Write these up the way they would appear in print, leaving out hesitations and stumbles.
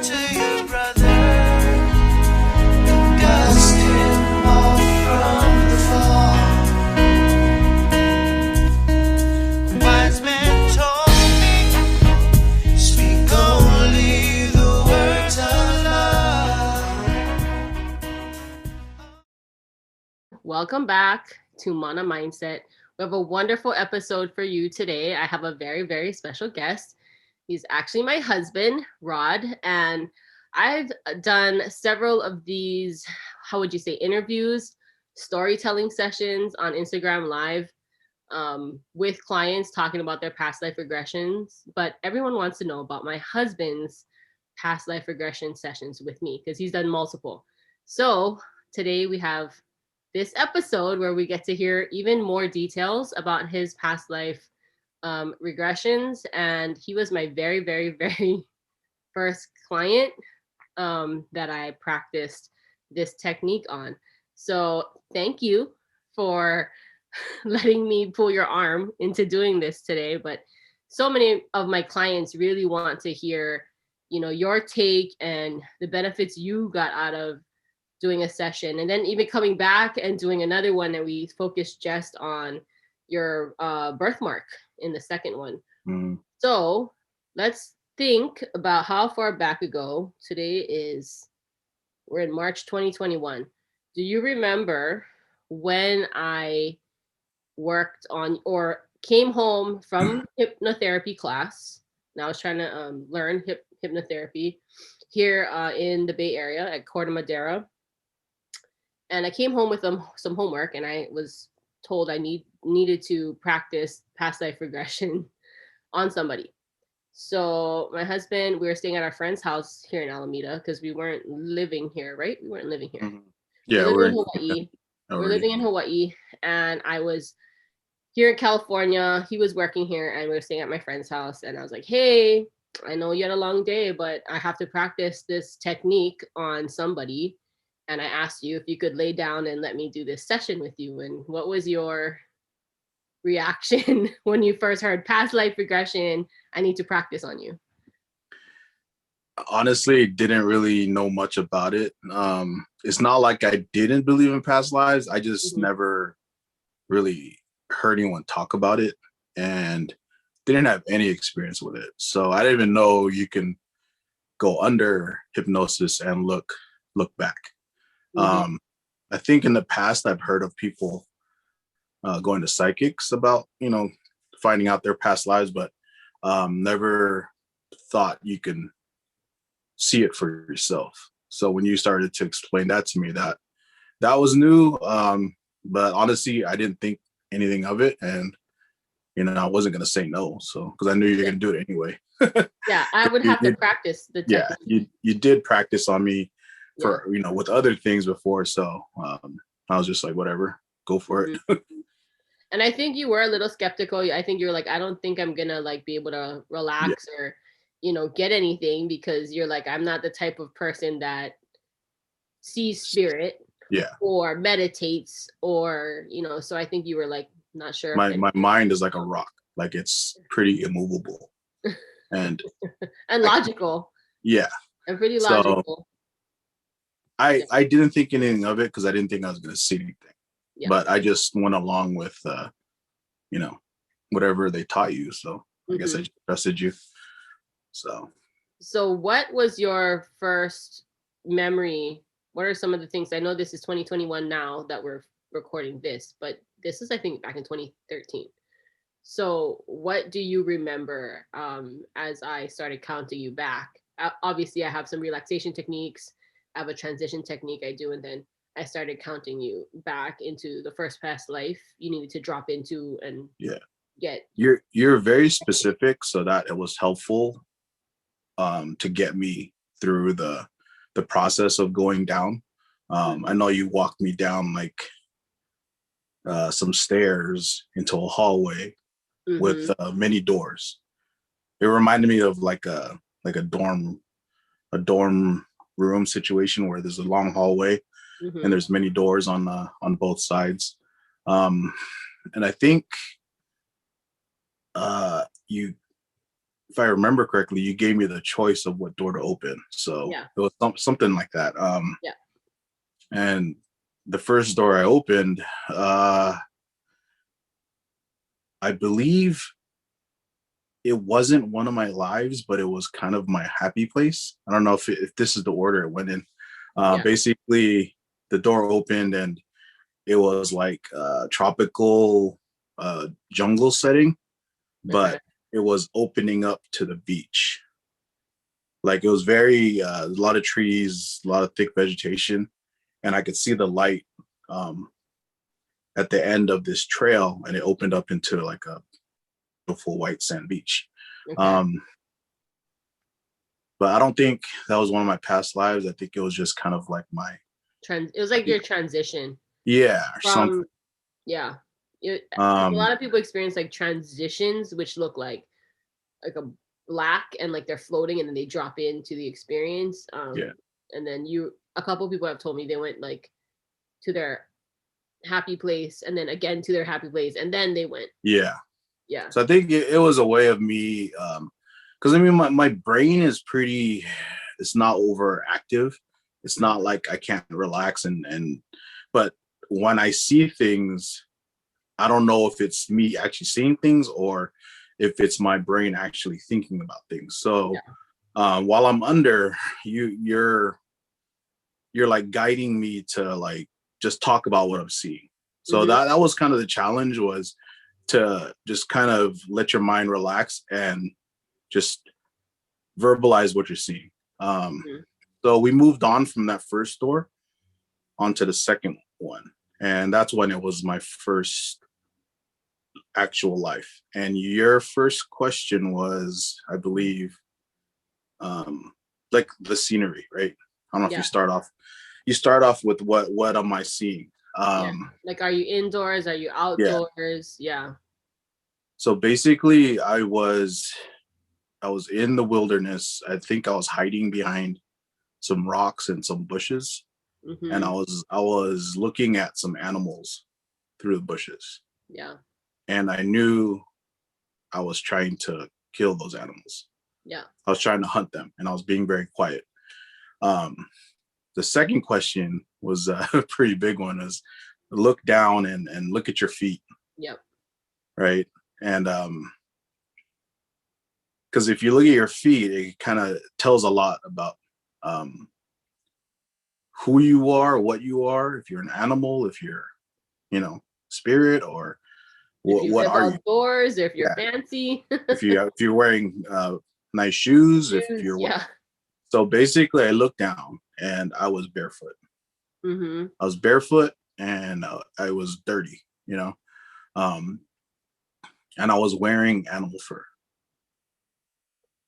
to your brother, dust him off from the fall. Wise men told me, speak only the words of love. Welcome back to Mana Mindset. We have a wonderful episode for you today. I have a very, very special guest. He's actually my husband, Rod, and I've done several of these, how would you say, interviews, storytelling sessions on Instagram Live with clients talking about their past life regressions. But everyone wants to know about my husband's past life regression sessions with me because he's done multiple. So today we have this episode where we get to hear even more details about his past life regressions. And he was my very, very, very first client that I practiced this technique on. So thank you for letting me pull your arm into doing this today. But so many of my clients really want to hear, your take and the benefits you got out of doing a session, and then even coming back and doing another one that we focused just on your birthmark in the second one. So let's think about how far back we go. We're in March 2021. Do you remember when I worked on or came home from hypnotherapy class? Now I was trying to learn hypnotherapy here in the Bay Area at Corte Madera. And I came home with some homework, and I was told I needed to practice past life regression on somebody. So my husband, we were staying at our friend's house here in Alameda because we weren't living here, right? We weren't living here. Yeah, we're in Hawaii. We're living in Hawaii, and I was here in California. He was working here, and we were staying at my friend's house. And I was like, hey, I know you had a long day, but I have to practice this technique on somebody. And I asked you if you could lay down and let me do this session with you. And what was your reaction when you first heard past life regression? I need to practice on you. Honestly, didn't really know much about it. It's not like I didn't believe in past lives. I just never really heard anyone talk about it and didn't have any experience with it. So I didn't even know you can go under hypnosis and look back. I think in the past I've heard of people going to psychics about, finding out their past lives, but never thought you can see it for yourself. So when you started to explain that to me, that was new. But honestly, I didn't think anything of it, and I wasn't going to say no. So because I knew you're going to do it anyway. Yeah, I would have to practice the technique. Yeah, you did practice on me for with other things before, so I was just like, whatever, go for it. And I think you were a little skeptical. I think you were like, I don't think I'm gonna be able to relax or get anything, because you're like, I'm not the type of person that sees spirit or meditates or so I think you were like not sure. My mind is like a rock, like it's pretty immovable and logical. And pretty logical. So, I didn't think anything of it because I didn't think I was going to see anything. But I just went along with, whatever they taught you. So I guess I just trusted you. So what was your first memory? What are some of the things? I know this is 2021 now that we're recording this, but this is, I think, back in 2013. So what do you remember as I started counting you back? Obviously, I have some relaxation techniques. I have a transition technique I do, and then I started counting you back into the first past life you needed to drop into and get. You're very specific, so that it was helpful to get me through the process of going down. I know you walked me down like some stairs into a hallway with many doors. It reminded me of like a dorm room situation where there's a long hallway and there's many doors on both sides. And I think you if I remember correctly, you gave me the choice of what door to open. So Yeah. it was something like that. Yeah. And the first door I opened, I believe it wasn't one of my lives, but it was kind of my happy place. I don't know if this is the order it went in. Yeah. Basically, the door opened and it was like a tropical jungle setting, but Okay. it was opening up to the beach. Like it was very a lot of trees, a lot of thick vegetation, and I could see the light at the end of this trail, and it opened up into like a beautiful white sand beach. Okay. But I don't think that was one of my past lives. I think it was just kind of like my It was like your transition or something. from, yeah. A Um, lot of people experience like transitions, which look like a black and like they're floating and then they drop into the experience. Yeah. And then a couple people have told me they went like to their happy place and then again to their happy place and then they went. Yeah. Yeah. So I think it was a way of me, because I mean, my brain is it's not overactive. It's not like I can't relax but when I see things, I don't know if it's me actually seeing things or if it's my brain actually thinking about things. So while I'm under, you're like guiding me to like just talk about what I'm seeing. So that was kind of the challenge, was to just kind of let your mind relax and just verbalize what you're seeing. So we moved on from that first door onto the second one. And that's when it was my first actual life. And your first question was, I believe, like the scenery, right? I don't know if you start off with what am I seeing? Like, are you indoors? Are you outdoors? Yeah. So basically I was in the wilderness. I think I was hiding behind some rocks and some bushes. And I was looking at some animals through the bushes. Yeah. And I knew I was trying to kill those animals. Yeah. I was trying to hunt them and I was being very quiet. The second question was a pretty big one, is look down and look at your feet. Yep. Right. And because if you look at your feet, it kind of tells a lot about who you are, what you are, if you're an animal, if you're, spirit, or what live are you? Outdoors, or if you're fancy. if you're wearing nice shoes, if you're So basically I looked down and I was barefoot. I was barefoot and I was dirty, and I was wearing animal fur.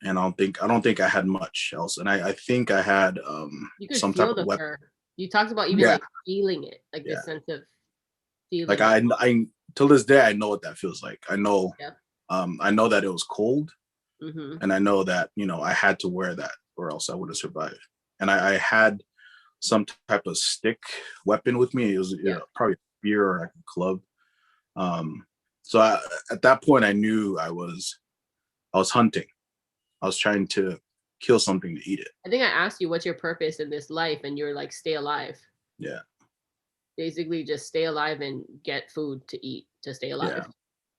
And I don't think I had much else. And I think I had you could some feel type the of weapon. fur. You talked about even like feeling it, like the sense of feeling. Like I till this day I know what that feels like. I know I know that it was cold. And I know that, I had to wear that or else I would have survived. And I had some type of stick weapon with me. It was probably a spear or like a club. So at that point I knew I was hunting. I was trying to kill something to eat it. I think I asked you what's your purpose in this life, and you're like, stay alive. Yeah. Basically just stay alive and get food to eat to stay alive.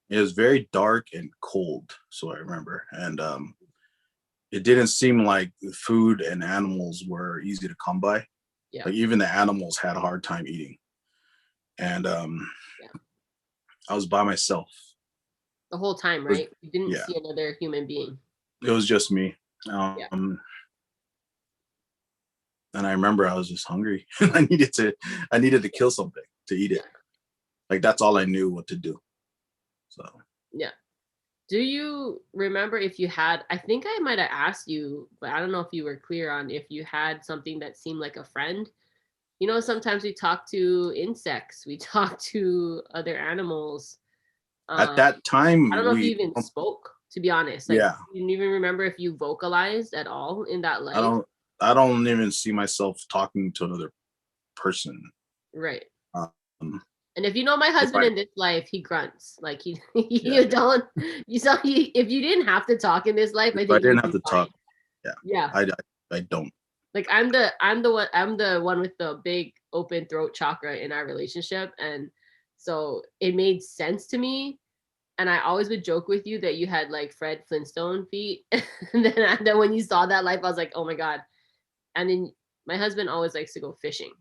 Yeah. It was very dark and cold, so I remember. And it didn't seem like food and animals were easy to come by. Yeah. Like even the animals had a hard time eating. And I was by myself. The whole time, right? You didn't see another human being. It was just me. And I remember I was just hungry. I needed to kill something to eat it. Like that's all I knew what to do. So do you remember if you had, I think I might have asked you, but I don't know if you were clear on if you had something that seemed like a friend. Sometimes we talk to insects, we talk to other animals. At that time, I don't know if you even spoke, to be honest. Like, you didn't even remember if you vocalized at all in that life. I don't even see myself talking to another person. Right. And if you know my husband I- in this life, he grunts. Like he Yeah. you don't you saw he if you didn't have to talk in this life, I If think I didn't you'd have be to fine. talk, yeah, Yeah. I don't. Like I'm the one with the big open throat chakra in our relationship. And so it made sense to me. And I always would joke with you that you had like Fred Flintstone feet. And then when you saw that life, I was like, oh my God. And then my husband always likes to go fishing.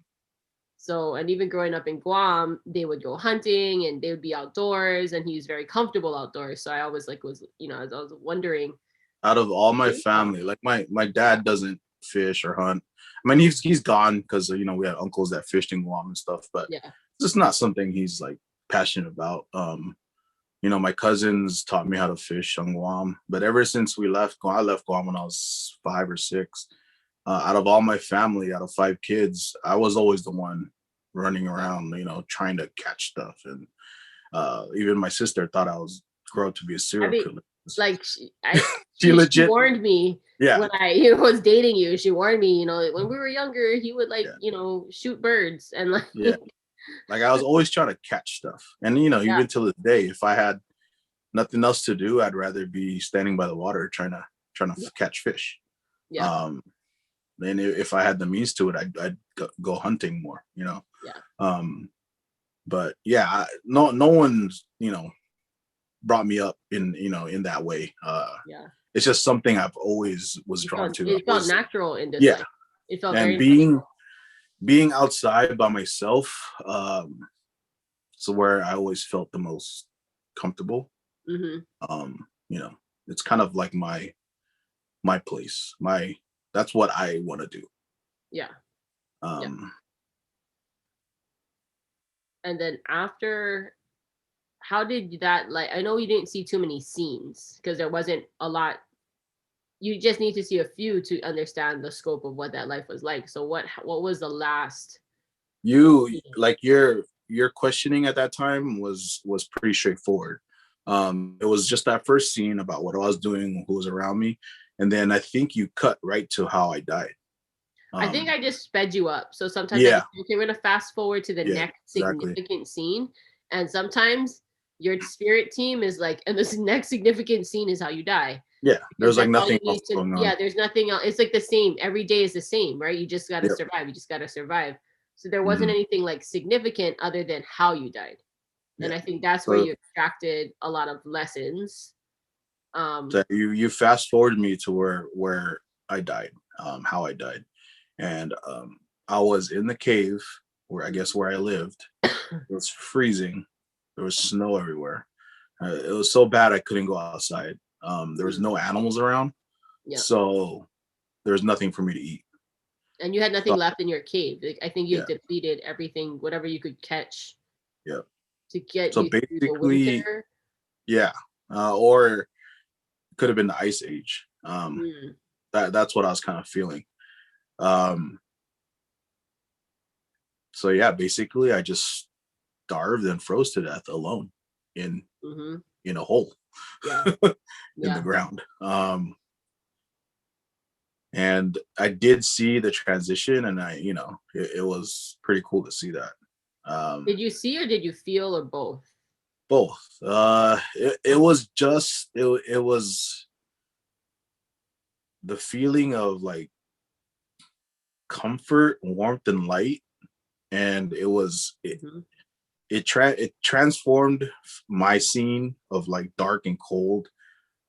So, and even growing up in Guam, they would go hunting and they would be outdoors, and he was very comfortable outdoors. So I always like was, as I was wondering. Out of all my family, like my dad doesn't fish or hunt. I mean, he's gone because we had uncles that fished in Guam and stuff, but Yeah. it's just not something he's like passionate about. My cousins taught me how to fish on Guam, but ever since we left Guam, I left Guam when I was 5 or 6. Out of all my family, out of 5 kids, I was always the one running around, trying to catch stuff. And even my sister thought I was grow up to be a serial killer. Like She legit warned me when I was dating you. She warned me, when we were younger, he would shoot birds and like like I was always trying to catch stuff. And even till this day, if I had nothing else to do, I'd rather be standing by the water trying to catch fish. Yeah. Then if I had the means to it, I'd go hunting more, Yeah. But yeah, no one's brought me up in that way. It's just something I've always was drawn to. It felt natural in this life. It felt and very being outside by myself, so where I always felt the most comfortable. It's kind of like my place. That's what I want to do. Yeah. And then after, how did that, I know you didn't see too many scenes because there wasn't a lot. You just need to see a few to understand the scope of what that life was like. So what was the last? Your questioning at that time was pretty straightforward. It was just that first scene about what I was doing, who was around me, and then I think you cut right to how I died. I think I just sped you up. So sometimes okay, we're gonna fast forward to the next significant scene, and sometimes your spirit team is like, and this next significant scene is how you die. Yeah, there's like nothing else going on. Yeah, there's nothing else. It's like the same. Every day is the same, right? You just gotta survive. You just gotta survive. So there wasn't anything like significant other than how you died. And I think that's where you extracted a lot of lessons. So you fast forwarded me to where I died, how I died. And I was in the cave where I lived. It was freezing. There was snow everywhere. It was so bad I couldn't go outside. There was no animals around. So there was nothing for me to eat. And you had nothing left in your cave. Like, I think you depleted everything, whatever you could catch. Yeah. To get so you basically, through the winter. Yeah. Or it could have been the ice age. That's what I was kind of feeling. So yeah, basically I just starved and froze to death alone in a hole in the ground. And I did see the transition, and it was pretty cool to see that. Did you see or did you feel, or both? Both. It was just it was the feeling of like comfort, warmth, and light, and it transformed my scene of like dark and cold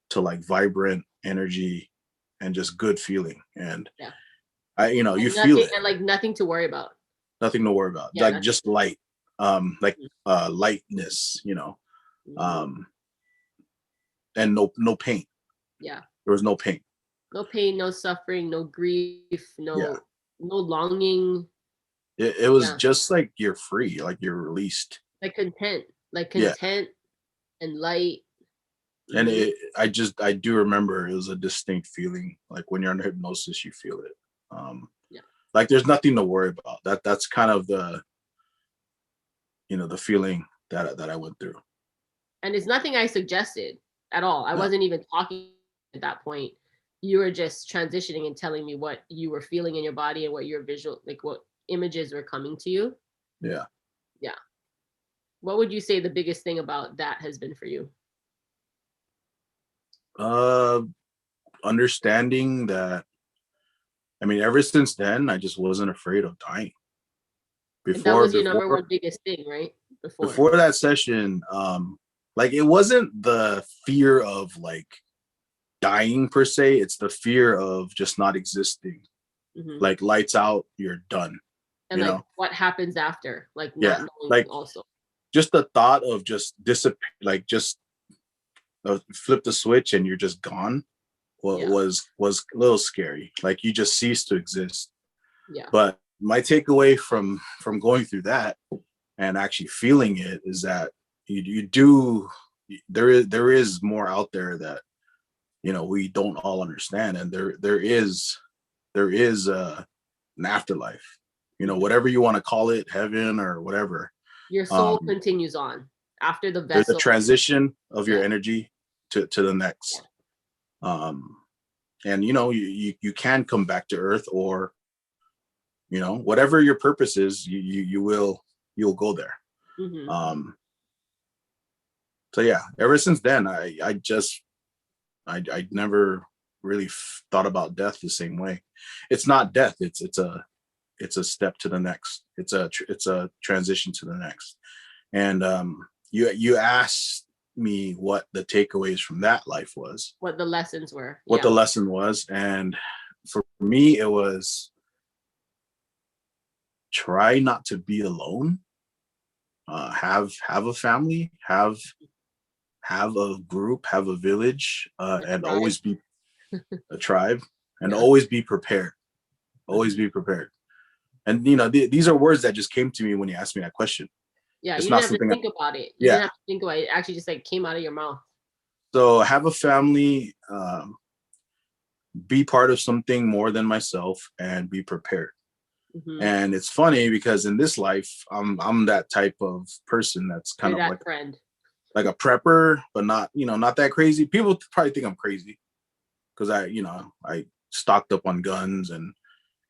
to like vibrant energy and just good feeling. And you feel it, and like nothing to worry about. Nothing to worry about. Like just light, lightness, and no pain. Yeah. There was no pain. No pain, no suffering, no grief, no longing. It was just like you're free, like you're released. Like content and light. And I do remember it was a distinct feeling. Like when you're under hypnosis, you feel it. Like there's nothing to worry about. That's kind of the feeling that I went through. And it's nothing I suggested at all. I wasn't even talking at that point. You were just transitioning and telling me what you were feeling in your body and what your visual, like what images were coming to you. Yeah. Yeah. What would you say the biggest thing about that has been for you? Understanding that, I mean, ever since then, I just wasn't afraid of dying. And that Before, was your number before, one biggest thing, right? Before. before that session, like it wasn't the fear of like dying per se. It's the fear of just not existing. Mhm. Like lights out, you're done. And You like know? what happens after, like not Yeah. knowing Like also. just the thought of just disappear, like just flip the switch and you're just gone. Yeah. Was a little scary. Like you just cease to exist. Yeah. But my takeaway from going through that and actually feeling it is that you do, there is more out there that, you know, we don't all understand, and there is an afterlife, you know, whatever you want to call it, heaven or whatever. Your soul continues on after the There's a vessel. transition of your Yeah. energy to the next. And you know, you can come back to earth, or you know, whatever your purpose is, you'll go there. Mhm. So yeah, ever since then, I never really thought about death the same way. It's not death. It's a step to the next. It's a transition to the next. And you asked me what the takeaways from that life was. What the lessons were. What Yeah. the lesson was, and for me, it was try not to be alone. Have a family. Have a group. Have a village, and tribe. always be a tribe, and Yeah. always be prepared. Always be prepared. And you know, these are words that just came to me when you asked me that question. Yeah, It's you not didn't have to something. think about it. You Yeah. didn't have to think about it. It actually just like came out of your mouth. So have a family, be part of something more than myself, and be prepared. Mhm. And it's funny because in this life, I'm that type of person that's kind You're of that like friend. a prepper, but not, you know, not that crazy. People probably think I'm crazy because I stocked up on guns and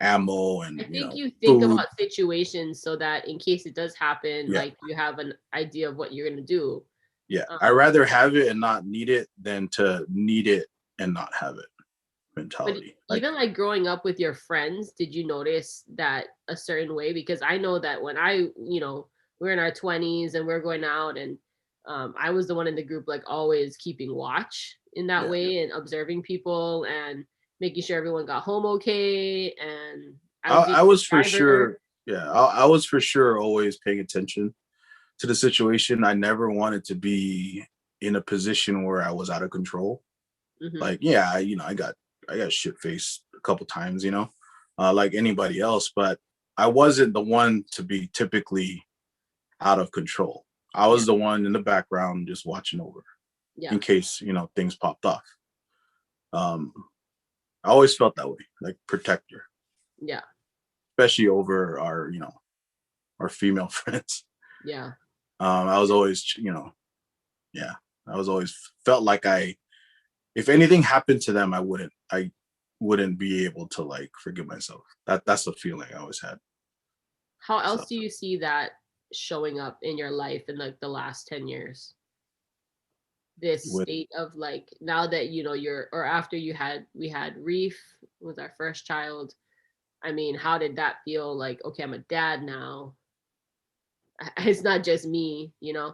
ammo and I think you think food. about situations so that in case it does happen, Yeah. like you have an idea of what you're gonna do. Yeah, I rather have it and not need it than to need it and not have it But mentality. even like growing up with your friends, did you notice that a certain way? Because I know that when we're in our 20s and we're going out, and I was the one in the group like always keeping watch in that Yeah. way and observing people and making sure everyone got home okay. And I was for driver. sure. Yeah, I was for sure always paying attention to the situation. I never wanted to be in a position where I was out of control. Mhm. Like, yeah, I got shit faced a couple times, like anybody else, but I wasn't the one to be typically out of control. I was the one in the background just watching over in case, things popped off. I always felt that way, like protector. Yeah. Especially over our female friends. Yeah. I was always, I was always felt like if anything happened to them, I wouldn't be able to like forgive myself. That's the feeling I always had. How else do you see that showing up in your life in like the last 10 years? This state of like, now that or after we had Reef was our first child. I mean, how did that feel? Like, okay, I'm a dad now. It's not just me. I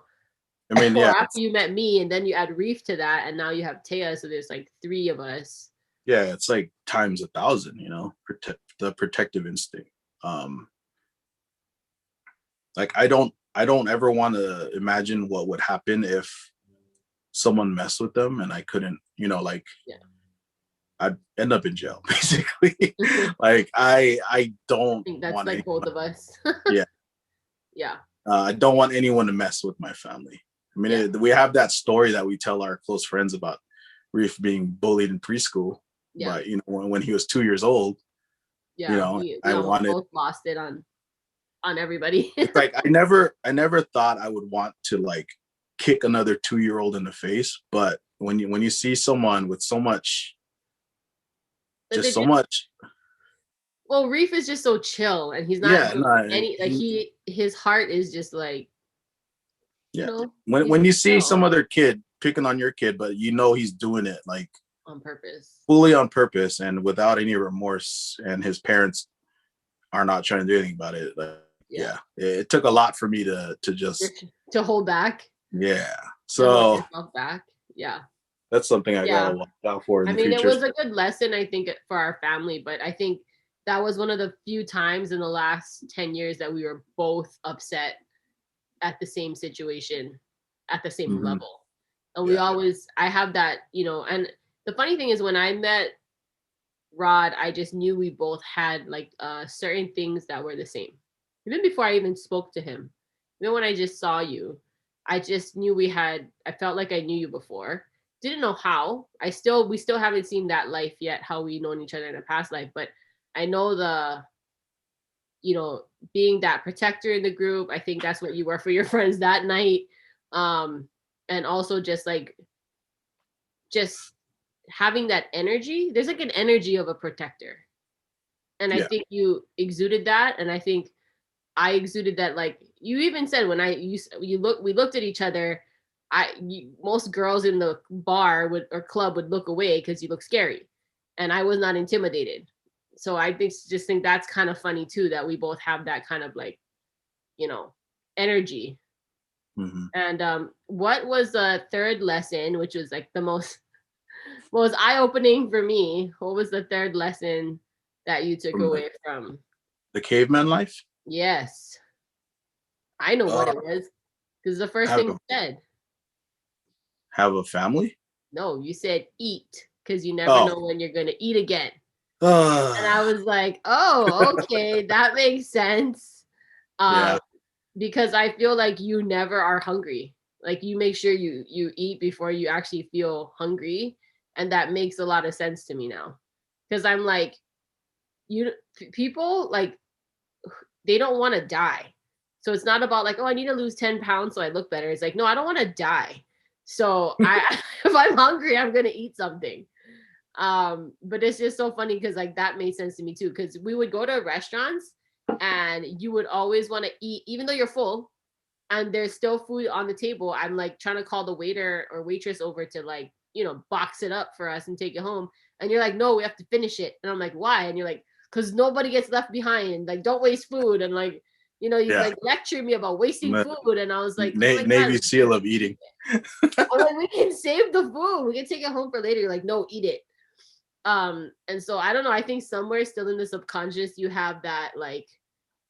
mean, yeah. Or after you met me and then you add Reef to that, and now you have Taya, so there's like 3 of us. Yeah, it's like times 1,000, the protective instinct. Like I don't ever want to imagine what would happen if someone messed with them and I couldn't, I'd end up in jail basically. Like I don't think that's want like both of us. Yeah. Yeah. I don't want anyone to mess with my family. I mean, we have that story that we tell our close friends about Reef being bullied in preschool. Yeah. But when he was 2 years old, we I wanted both lost it on everybody. It's like I never thought I would want to like kick another 2-year-old in the face, but when you see someone with so much, well, Reef is just so chill, and he's not his heart is just like Yeah. he's When you see chill some other kid picking on your kid, but you know he's doing it like on purpose. fully on purpose and without any remorse, and his parents are not trying to do anything about it. Like, yeah, it took a lot for me to just to hold back. Yeah. To hold So yourself back. Yeah. that's something I gotta watch out for in the future. It was a good lesson, I think, for our family, but I think that was one of the few times in the last 10 years that we were both upset at the same situation, at the same level. And I have that, and the funny thing is when I met Rod, I just knew we both had like certain things that were the same. Even before I even spoke to him, even when I just saw you, I just knew I felt like I knew you before. Didn't know how. We still haven't seen that life yet, how we known each other in a past life, but I know being that protector in the group. I think that's what you were for your friends that night. And also just having that energy. There's like an energy of a protector. And I think you exuded that. And I think I exuded that. Like you even said, when we looked at each other, most girls in the bar or club would look away because you look scary. And I was not intimidated. So I just think that's kind of funny too, that we both have that kind of like, energy. And what was the third lesson, which was like the most eye-opening for me? What was the third lesson that you took away from the caveman life? Yes, I know what it was, because the first thing you said. Have a family? No, you said eat, because you never know when you're gonna eat again. And I was like, oh, okay, that makes sense. Because I feel like you never are hungry. Like you make sure you eat before you actually feel hungry. And that makes a lot of sense to me now. Because I'm like, people like, they don't want to die. So it's not about like, oh, I need to lose 10 pounds so I look better. It's like, no, I don't want to die. So if I'm hungry, I'm going to eat something. But it's just so funny because like that made sense to me too. Because we would go to restaurants and you would always want to eat, even though you're full and there's still food on the table. I'm like trying to call the waiter or waitress over to like, box it up for us and take it home. And you're like, no, we have to finish it. And I'm like, why? And you're like, because nobody gets left behind. Like, don't waste food. And like, you like lecture me about wasting food. And I was like, Navy SEAL of eating. I'm like, we can save the food. We can take it home for later. You're like, no, eat it. And so I don't know. I think somewhere still in the subconscious, you have that, like,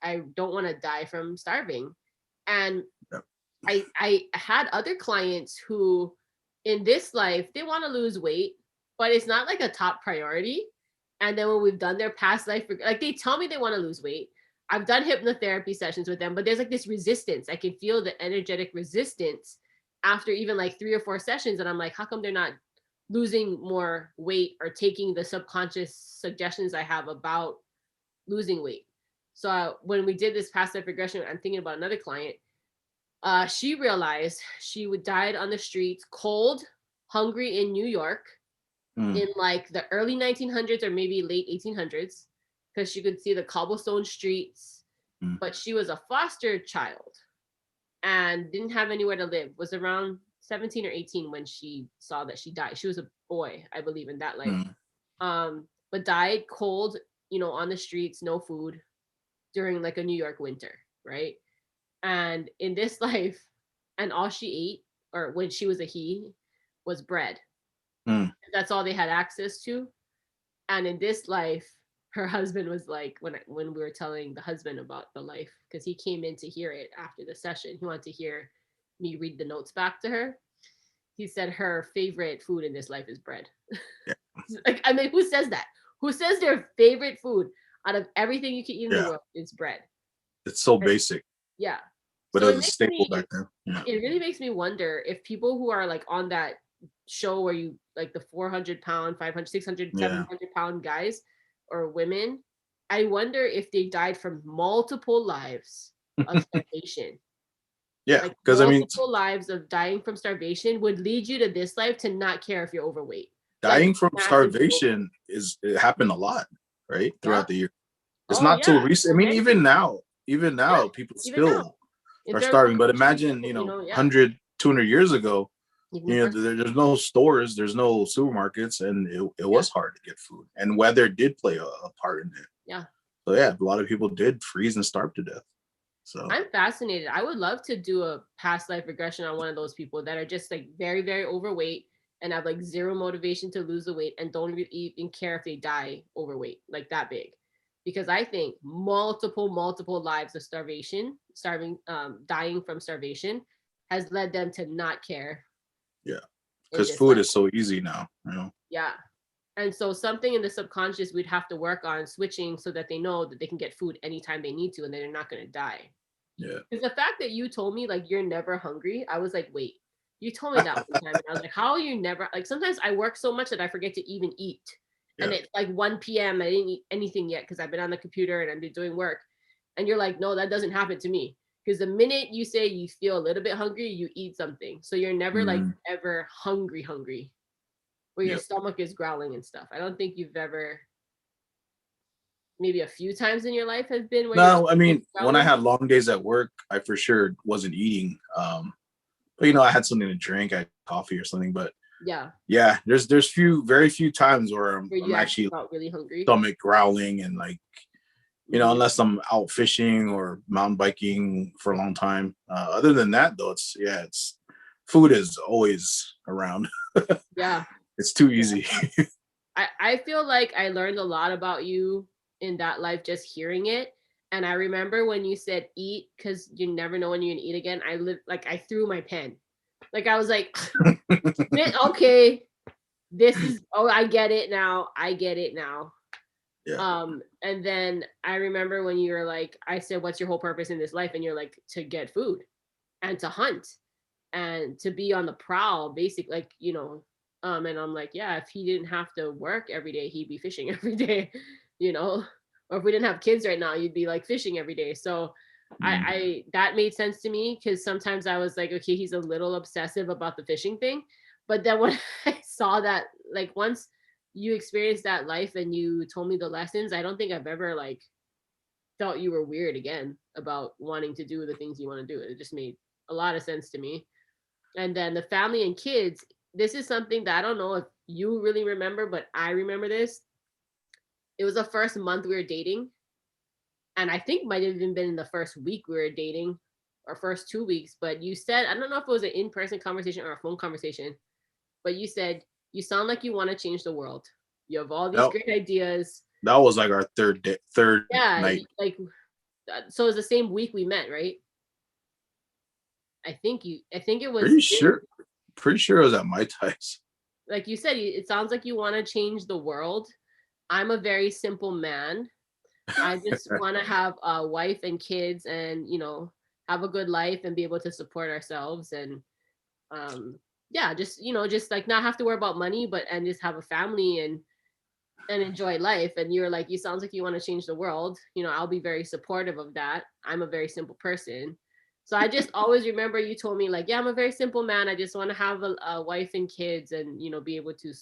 I don't want to die from starving. And I had other clients who in this life, they want to lose weight, but it's not like a top priority. And then when we've done their past life, like they tell me they want to lose weight. I've done hypnotherapy sessions with them, but there's like this resistance. I can feel the energetic resistance after even like 3 or 4 sessions. And I'm like, how come they're not losing more weight or taking the subconscious suggestions I have about losing weight? So when we did this past life regression, I'm thinking about another client. She realized she died on the streets, cold, hungry in New York in like the early 1900s or maybe late 1800s, because she could see the cobblestone streets, but she was a foster child and didn't have anywhere to live, was around 17 or 18 when she saw that she died. She was a boy, I believe, in that life. But died cold, on the streets, no food during like a New York winter, right? And in this life, and all she ate, or when she was a he, was bread. That's all they had access to. And in this life, her husband was like, when we were telling the husband about the life, because he came in to hear it after the session, he wanted to hear me read the notes back to her. He said her favorite food in this life is bread. Like, I mean, who says that? Who says their favorite food out of everything you can eat in the world is bread? It's so basic. Yeah. But it was a staple back then. It really makes me wonder if people who are like on that show where you like the 400 pound, 500, 600, 700 pound guys or women, I wonder if they died from multiple lives of starvation. Yeah, like because I mean, multiple lives of dying from starvation would lead you to this life to not care if you're overweight. Dying from starvation it happened a lot, right? Throughout the year. It's not too recent. I mean, even now, people still If are they're starving. But watching imagine, people, 100, 200 years ago, even the first, there's no stores, there's no supermarkets, and it was hard to get food. And weather did play a part in it. yeah. So yeah, a lot of people did freeze and starve to death. So I'm fascinated. I would love to do a past life regression on one of those people that are just like very, very overweight and have like zero motivation to lose the weight and don't even care if they die overweight, like that big. Because I think multiple lives of dying from starvation has led them to not care. yeah, in because this food life. is so easy now. Yeah. And so something in the subconscious we'd have to work on switching so that they know that they can get food anytime they need to and they're not going to die. Yeah. Because the fact that you told me like you're never hungry, I was like, wait, you told me that one time. And I was like, how are you never like sometimes I work so much that I forget to even eat. And Yeah. it's like 1 p.m. I didn't eat anything yet because I've been on the computer and I've been doing work. And you're like, no, that doesn't happen to me. Because the minute you say you feel a little bit hungry, you eat something. So you're never like ever hungry, where your Yep. stomach is growling and stuff. I don't think you've ever, maybe a few times in your life has been where No, I mean, is when I growling. had long days at work, I for sure wasn't eating. But I had something to drink, I had coffee or something. But yeah, there's very few times where where I'm you actually actually felt really hungry. stomach growling and like unless I'm out fishing or mountain biking for a long time. Other than that, though, it's food is always around. Yeah, It's too easy. I feel like I learned a lot about you in that life just hearing it. And I remember when you said eat because you never know when you're gonna eat again. I threw my pen. Like I was like, okay, this is I get it now. I get it now. Yeah. And then I remember when you were like, I said, what's your whole purpose in this life? And you're like, to get food and to hunt and to be on the prowl, basically, like, and I'm like, yeah, if he didn't have to work every day, he'd be fishing every day, or if we didn't have kids right now, you'd be like fishing every day. So I that made sense to me because sometimes I was like, okay, he's a little obsessive about the fishing thing. But then when I saw that, like once you experienced that life and you told me the lessons, I don't think I've ever like felt you were weird again about wanting to do the things you want to do. It just made a lot of sense to me. And then the family and kids, this is something that I don't know if you really remember, but I remember this. It was the first month we were dating. And I think might have even been in the first week we were dating or first 2 weeks. But you said, I don't know if it was an in-person conversation or a phone conversation, but you said, you sound like you want to change the world. You have all these great ideas. That was like our third night. Like, so it was the same week we met, right? I think it was Pretty sure it was at my ties. Like you said, it sounds like you want to change the world. I'm a very simple man. I just want to have a wife and kids and, have a good life and be able to support ourselves. And just like not have to worry about money, and just have a family and enjoy life. And you're like, you sounds like you want to change the world. I'll be very supportive of that. I'm a very simple person. So I just always remember you told me like, yeah, I'm a very simple man. I just want to have a wife and kids and, be able to,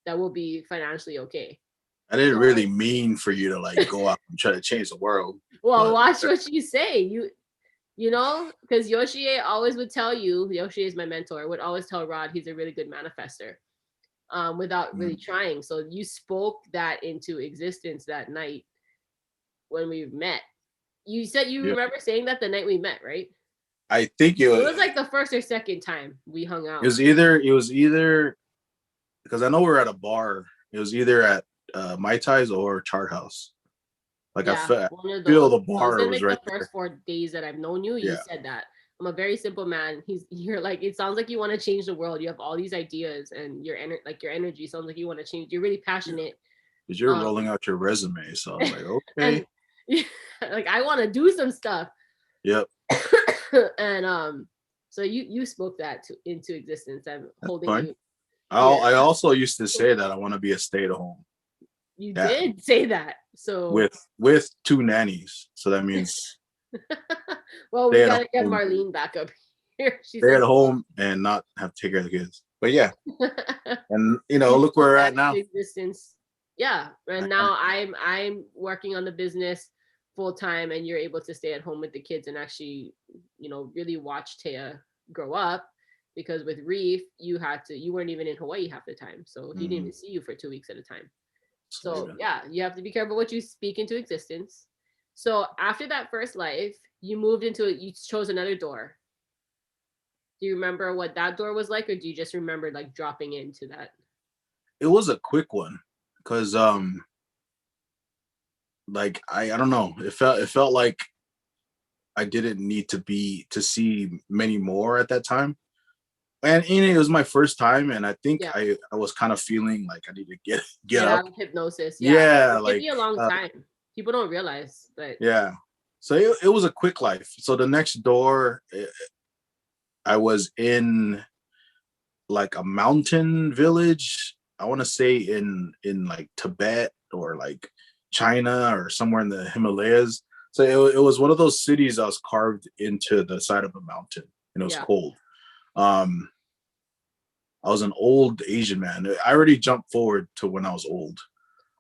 that will be financially okay. I didn't really mean for you to like go out and try to change the world. Well, watch what you say. Because Yoshie always would tell you, Yoshie is my mentor, would always tell Rod he's a really good manifester without really trying. So you spoke that into existence that night when we met. You said you remember saying that the night we met, right? I think it was like the first or second time we hung out. It was either because I know we were at a bar. It was either at Mai Tais or Chart House. Like I feel the bar was right the first 4 days that I've known you. You said that I'm a very simple man. You're like, it sounds like you want to change the world. You have all these ideas and your energy sounds like you want to change. You're really passionate. Because you're rolling out your resume, so I was like, okay. Like I want to do some stuff. Yep. And so you spoke that into existence. I'm holding you. I also used to say that I want to be a stay-at-home. You did say that. So with 2 nannies. So that means well, we gotta get Marlene back up here. Stay at home and not have to take care of the kids. But yeah. And look where we're at now. Existence. Yeah. And now I'm working on the business. full time and you're able to stay at home with the kids and actually, really watch Taya grow up. Because with Reef, you weren't even in Hawaii half the time. So he didn't Mm, even see you for 2 weeks at a time. so So even. yeah, you have to be careful what you speak into existence. So after that first life, you moved into it, you chose another door. Do you remember what that door was like, or do you just remember like dropping into that? It was a quick one because like I don't know. It felt like I didn't need to see many more at that time. And it was my first time, and I think Yeah. I was kind of feeling like I need to get Get up. out of hypnosis. Yeah. Yeah, It can like be a long time. People don't realize, but yeah. So it was a quick life. So the next door, I was in like a mountain village. I want to say in like Tibet or like China or somewhere in the Himalayas. So it was one of those cities that was carved into the side of a mountain, and it was yeah. cold. Um, I was an old Asian man. I already jumped forward to when I was old.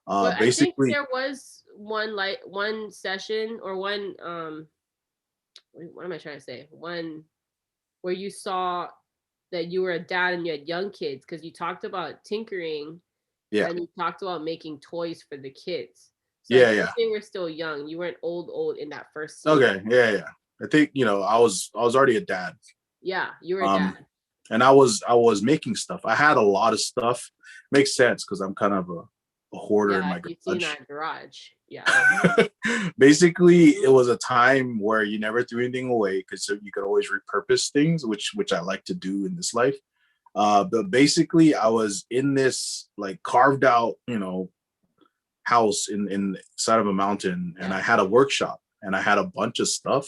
But I think Basically, there was one session or one what am I trying to say? One where you saw that you were a dad and you had young kids because you talked about tinkering yeah, and you talked about making toys for the kids. So I yeah, think yeah. they were still young. You weren't old in that first scene. Okay, yeah, yeah. I think I was already a dad. Yeah, you were a Um, dad. and I was making stuff. I had a lot of stuff. Makes sense because I'm kind of a hoarder in Yeah, my you've seen garage. that garage. Yeah. Basically, it Mhm. was a time where you never threw anything away because you could always repurpose things, which I like to do in this life. But basically, I was in this like carved out, house in side of a mountain, and Yeah. I had a workshop, and I had a bunch of stuff.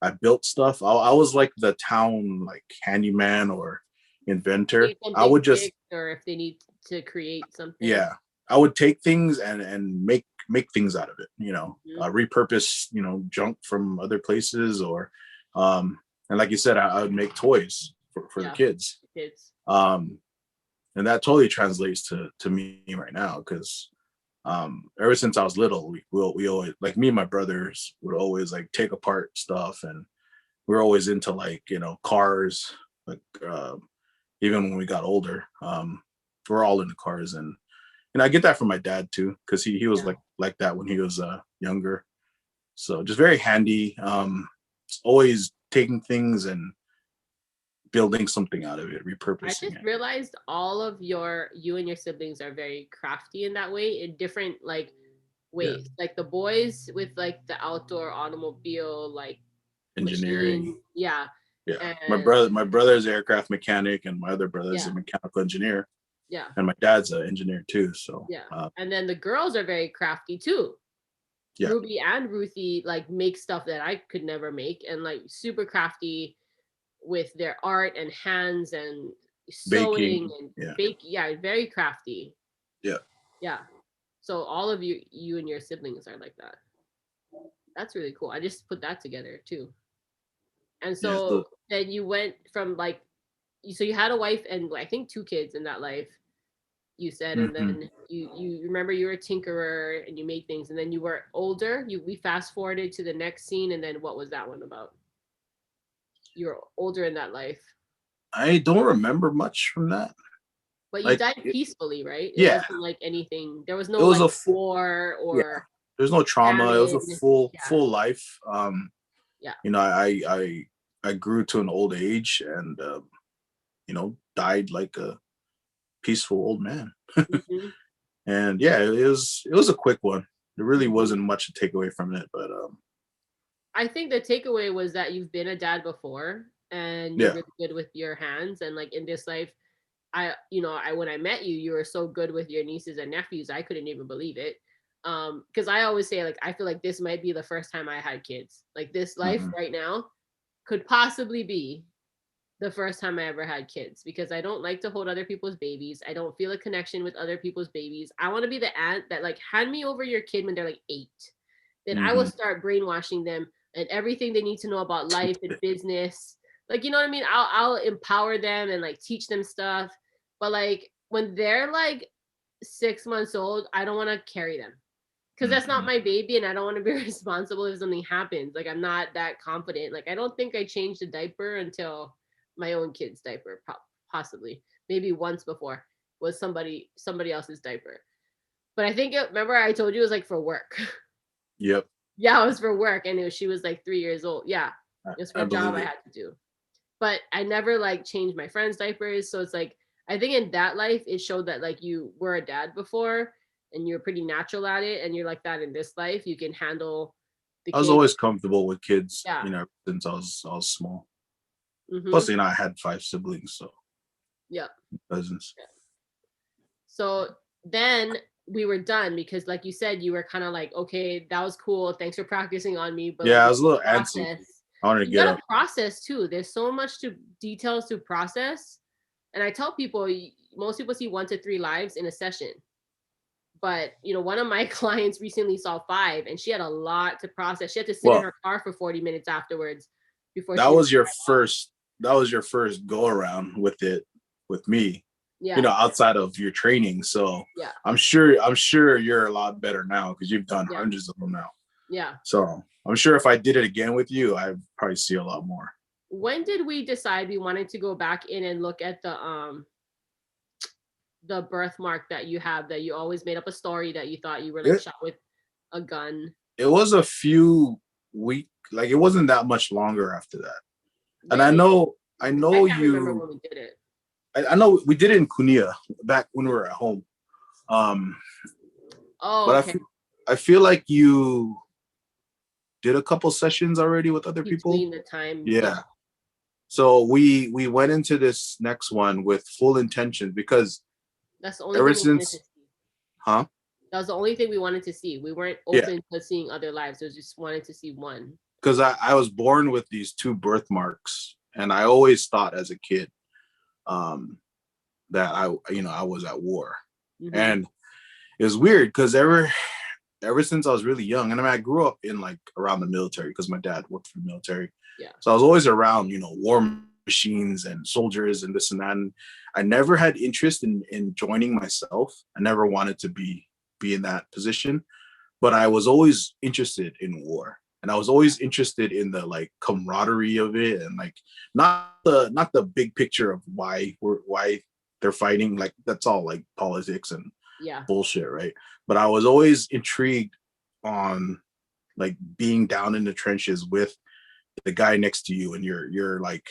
I built stuff. I was like the town like handyman or inventor. Need I something would just, fixed or if they need to create something. yeah, I would take things and make things out of it. Mhm. Repurpose junk from other places, or and like you said, I would make toys for the Yeah, kids. kids. Um, and that totally translates to me right now because ever since I was little, we always, like, me and my brothers would always like take apart stuff, and we are always into like cars, like even when we got older. We're all into cars, and I get that from my dad too because he was Yeah. like that when he was younger. So just very handy. Always taking things and building something out of it, I repurposing just it. realized all of you and your siblings are very crafty in that way, in different like Yeah, ways. Like the boys with like the outdoor automobile like engineering. machine. Yeah. Yeah, And my brother's an aircraft mechanic, and my other brother's yeah, a mechanical engineer, yeah, and my dad's an engineer too. So yeah. And then the girls are very crafty too. yeah, Ruby and Ruthie like make stuff that I could never make and like super crafty with their art and hands and sewing baking. and Yeah, bake. Yeah, very crafty. yeah, Yeah. So all of you and your siblings are like that. That's really cool. I just put that together too. And yeah. so So then you went from like so you had a wife and I think two kids in that life, you said, and mhm. then you remember you were a tinkerer and you made things, and then you were older. We fast forwarded to the next scene, and then what was that one about? You were older in that life, I don't remember much from that. but you Like, died peacefully, right? It yeah, wasn't like anything. There was no it was like a full, war yeah. or There's no trauma. It was a famine. Yeah, full life. yeah. I grew to an old age, and died like a peaceful old man. Hmm. And yeah, it was a quick one. There really Hmm. wasn't much to take away from it, but I think the takeaway was that you've been a dad before and you're yeah. really good with your hands. And like in this life, I when I met you, you were so good with your nieces and nephews. I couldn't even believe it. Because I always say like I feel like this might be the first time I had kids. Like this life Hmm. right now could possibly be the first time I ever had kids because I don't like to hold other people's babies. I don't feel a connection with other people's babies. I want to be the aunt that like hand me over your kid when they're like 8. Then I will Hmm. start brainwashing them and everything they need to know about life and business. Like you know what I mean? I'll empower them and like teach them stuff. But like when they're like 6 months old, I don't want to carry them because that's not my baby, and I don't want to be responsible if something happens. Like, I'm not that confident. Like, I don't think I changed a diaper until my own kid's diaper, possibly. Maybe once before was somebody else's diaper. But I think remember I told you it was like for work. Yep. Yeah, it was for work, and she was like 3 years old. Yeah, it was for I a job believe I it. had to do. But I never like changed my friends' diapers. So it's like I think in that life it showed that like you were a dad before and you're pretty natural at it, and you're like that in this life. You can handle the I was kids. always comfortable with kids, Yeah. you know, since I was small. Mm-hmm. Plus, you know, I had 5 siblings, so Yeah. cousins. So then we were done because, like you said, you were kind of like, okay, that was cool. Thanks for practicing on me. But Yeah, like, I was a little process. antsy. I wanted to You get gotta up. process too. There's so much details to process, and I tell people most people see 1 to 3 lives in a session. But you know, one of my clients recently saw 5, and she had a lot to process. She had to sit in her car for 40 minutes afterwards before that she was your first go around with it with me. Yeah. You know, outside of your training. So Yeah. I'm sure you're a lot better now because you've done hundreds of them now. Yeah. So I'm sure if I did it again with you, I'd probably see a lot more. When did we decide we wanted to go back in and look at the birthmark that you have, that you always made up a story that you thought you were like shot with a gun? It was a few weeks, like it wasn't that much longer after that. Really? And I know I can't you remember when we did it. I know we did it in Kunia back when we were at home. But okay. I feel like you did a couple sessions already with other people. Between the time. Yeah. So we went into this next one with full intention because that's the only ever thing we wanted since, to see. huh? That was the only thing we wanted to see. We weren't open to seeing other lives. We just wanted to see one. Because I was born with these 2 birthmarks, and I always thought as a kid that I was at war. Mm-hmm. And it was weird because ever since I was really young, and I mean, I grew up in like around the military because my dad worked for the military. Yeah. So I was always around, you know, war machines and soldiers and this and that. And I never had interest in joining myself. I never wanted to be in that position, but I was always interested in war. And I was always interested in the like camaraderie of it, and like not the big picture of why they're fighting. Like that's all like politics and bullshit, right? But I was always intrigued on like being down in the trenches with the guy next to you, and you're like,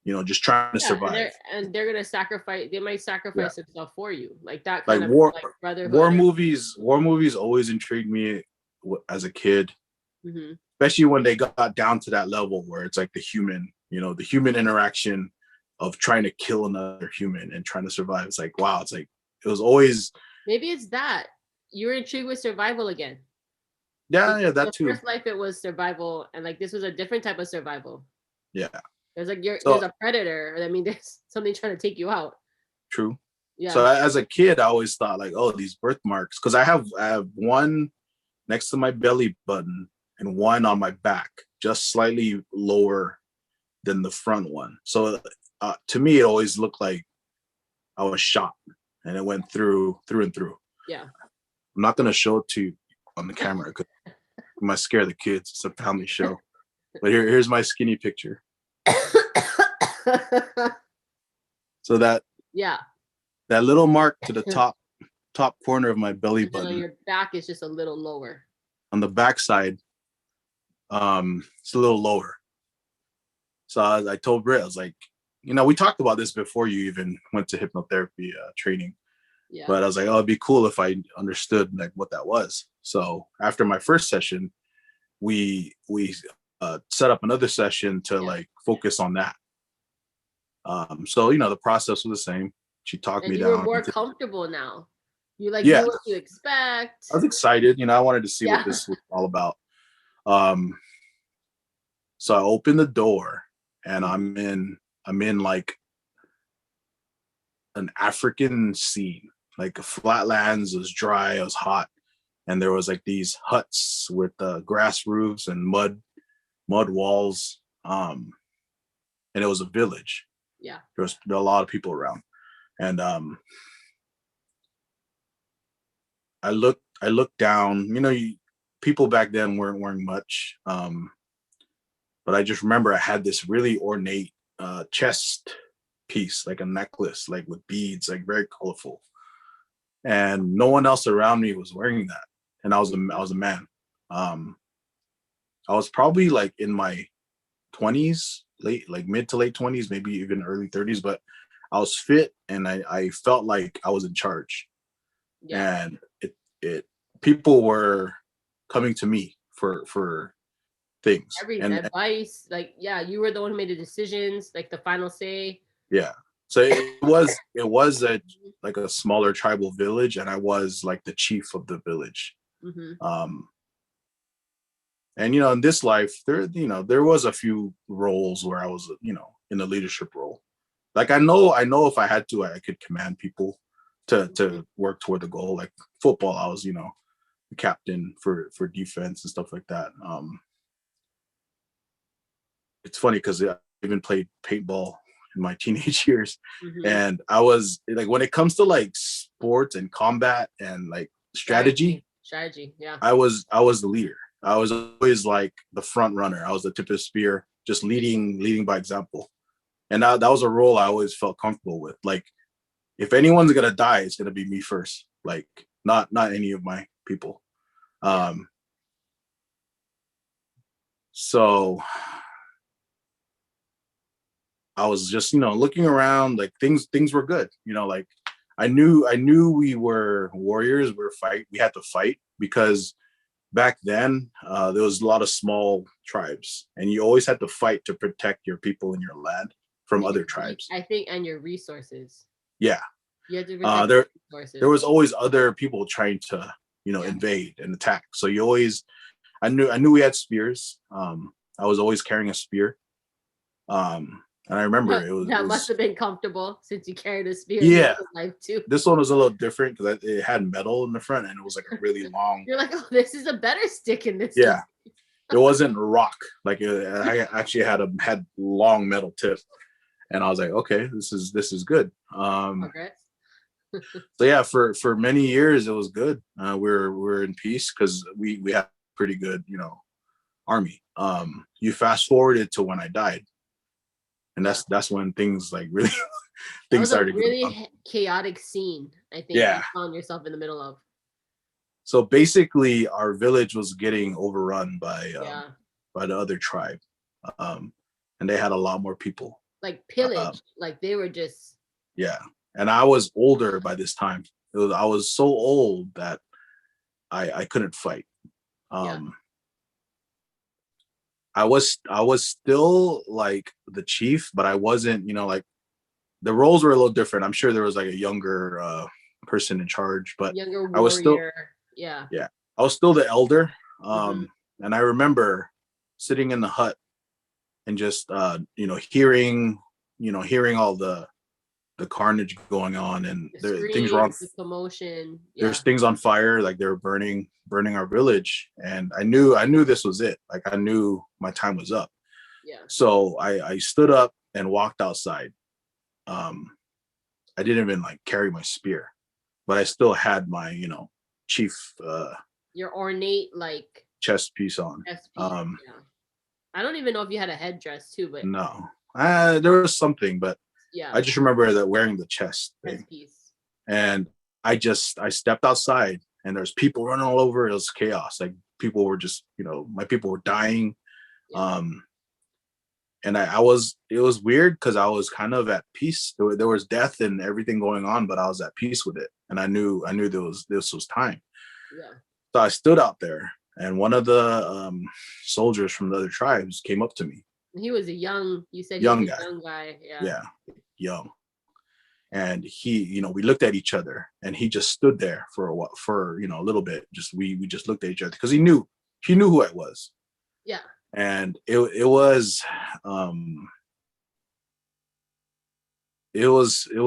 you know, just trying to survive. And they're gonna sacrifice. They might sacrifice themselves for you, like that kind of war, like brotherhood. War movies always intrigued me as a kid, especially when they got down to that level where it's like the human interaction of trying to kill another human and trying to survive. It's like, wow, it's like it was always. Maybe it's that you were intrigued with survival again. Yeah, that too. First life it was survival, and like this was a different type of survival. Yeah. There's like there's a predator. I mean, there's something trying to take you out. True. Yeah. So as a kid, I always thought like, oh, these birthmarks, because I have one next to my belly button and one on my back, just slightly lower than the front one. So to me, it always looked like I was shot, and it went through and through. Yeah. I'm not gonna show it to you on the camera because I might scare the kids. It's a family show. But here's my skinny picture. So that little mark to the top corner of my belly button. On your back is just a little lower. On the back side, it's a little lower. So I told Britt, I was like, you know, we talked about this before you even went to hypnotherapy training. Yeah. But I was like, oh, it'd be cool if I understood like what that was. So after my first session, we set up another session to like focus on that. So you know, the process was the same. She talked me down. You were more comfortable now. You like knew what to expect. I was excited. You know, I wanted to see what this was all about. So I opened the door, and I'm in like an African scene. Like flatlands, it was dry, it was hot, and there was like these huts with grass roofs and mud walls, and it was a village. Yeah, there were a lot of people around, and I I looked down. People back then weren't wearing much, but I just remember I had this really ornate chest piece, like a necklace, like with beads, like very colorful, and no one else around me was wearing that. And I was a man. I was probably like in my 20s, like mid to late 20s, maybe even early 30s, but I was fit and I felt like I was in charge. Yeah. And it people were coming to me for things. Every and advice, like, yeah, you were the one who made the decisions, like the final say. Yeah. So it was like a smaller tribal village, and I was like the chief of the village. Mm-hmm. And in this life, there was a few roles where I was, in a leadership role. Like I know if I had to, I could command people to work toward the goal. Like football, I was, the captain for defense and stuff like that. It's funny because I even played paintball in my teenage years. Mm-hmm. And I was like, when it comes to like sports and combat and like strategy, yeah, I was the leader. I was always like the front runner. I was the tip of the spear, just leading by example. And that was a role I always felt comfortable with. Like, if anyone's gonna die, it's gonna be me first. Like, not any of my people. So I was just, looking around, like things were good. Like I knew we were warriors. We had to fight because back then there was a lot of small tribes, and you always had to fight to protect your people and your land from other tribes. I think, and your resources. Yeah. You had to protect your resources. There was always other people trying to, invade and attack. So I knew we had spears. I was always carrying a spear. And I remember that must have been comfortable since you carried a spear. Yeah. Life too. This one was a little different because it had metal in the front, and it was like a really long. You're like, oh, this is a better stick in this. Yeah. It wasn't rock. Like I actually had long metal tip, and I was like, okay, this is good. So yeah, for many years it was good. We're in peace because we had pretty good, army. You fast forwarded to when I died. And that's when things like really things started. Really chaotic scene, I think. Yeah. You found yourself in the middle of. So basically, our village was getting overrun by the other tribe, and they had a lot more people. Like pillage, like they were just. Yeah, and I was older by this time. I was so old that I couldn't fight. I was still like the chief, but I wasn't, like the roles were a little different. I'm sure there was like a younger person in charge, but younger warrior. I was still, yeah, I was still the elder. And I remember sitting in the hut and just, hearing all the carnage going on, and things were on, the commotion. Yeah. There's things on fire, like they were burning our village, and I knew this was it. Like I knew my time was up. Yeah. So I stood up and walked outside. I didn't even like carry my spear, but I still had my chief your ornate like chest piece on. Chest piece, yeah. I don't even know if you had a headdress too, but no, there was something, but yeah, I just remember that wearing the chest thing. Piece. And I stepped outside, and there's people running all over. It was chaos. Like people were just, my people were dying. Yeah. And it was weird because I was kind of at peace. There was death and everything going on, but I was at peace with it. And I knew this was time. Yeah. So I stood out there, and one of the soldiers from the other tribes came up to me. He was a young guy. Young guy. Yeah, young. And he, we looked at each other, and he just stood there for a little bit. Just we just looked at each other because he knew who I was. Yeah. And it was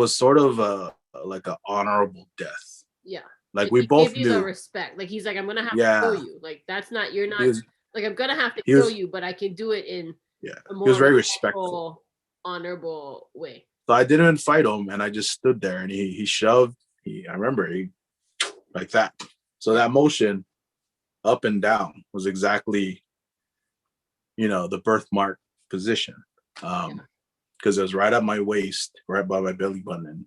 sort of like an honorable death. Yeah. Like we both gave you knew the respect. Like he's like, I'm gonna have to kill you. Like you're not like I'm gonna have to kill you, but I can do it in a more he was very respectful, honorable way. So I didn't fight him, and I just stood there, and he shoved. I remember he like that. So that motion up and down was exactly, the birthmark position. Because it was right at my waist, right by my belly button. And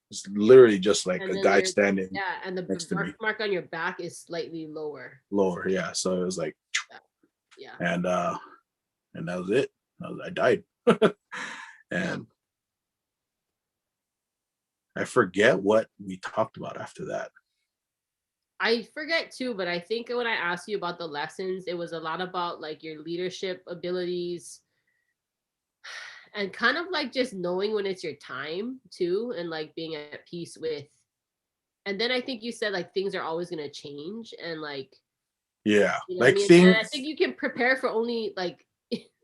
it's literally just like And a then guy standing and the next to me. birthmark on your back is slightly lower. Lower, yeah. So it was like, yeah. And that was it. I died. And I forget what we talked about after that. I forget too, but I think when I asked you about the lessons, it was a lot about like your leadership abilities and kind of like just knowing when it's your time too, and like being at peace with. And then I think you said like things are always going to change, and like, yeah, like things. And I think you can prepare for only like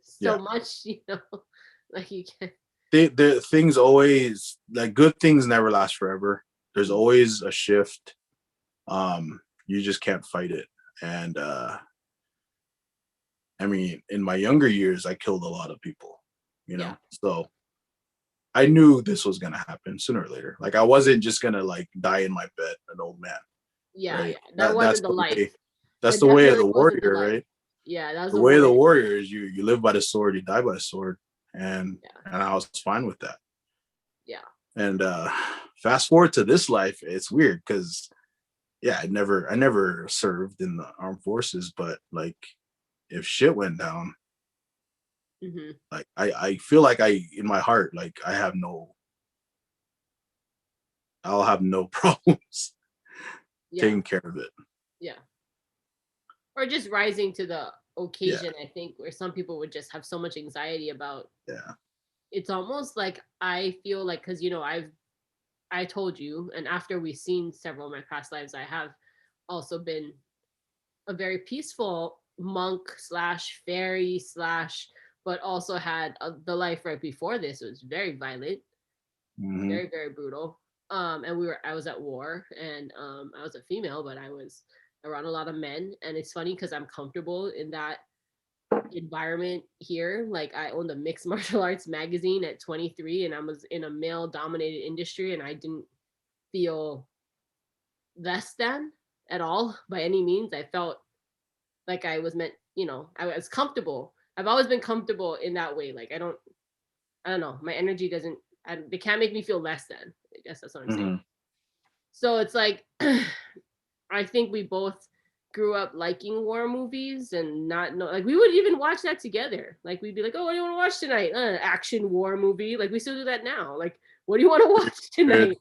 so much, like you can. The things always, like, good things never last forever. There's always a shift. You just can't fight it. And I mean, in my younger years, I killed a lot of people, so I knew this was gonna happen sooner or later. Like, I wasn't just gonna like die in my bed, an old man. Yeah, right? yeah. That wasn't the life. That's the way of the warrior, right? Yeah, that was the way of the warrior is you live by the sword, you die by the sword, and I was fine with that. Yeah. And fast forward to this life, it's weird because I never served in the armed forces, but like if shit went down, like I feel like in my heart, like I'll have no problems taking care of it. Yeah. Or just rising to the occasion, I think, where some people would just have so much anxiety about. Yeah. It's almost like I feel like, because I told you, and after we've seen several of my past lives, I have also been a very peaceful monk / fairy / but also had the life right before this. It was very violent, very, very brutal. And I was at war, and I was a female, but I was around a lot of men. And it's funny because I'm comfortable in that environment here. Like, I owned a mixed martial arts magazine at 23, and I was in a male dominated industry, and I didn't feel less than at all by any means. I felt like I was meant, I was comfortable. I've always been comfortable in that way. Like, I don't know. My energy they can't make me feel less than. I guess that's what I'm saying. So it's like, I think we both grew up liking war movies and not know, like, we would even watch that together. Like, we'd be like, oh, what do you want to watch tonight? Action war movie. Like, we still do that now. Like, what do you want to watch tonight?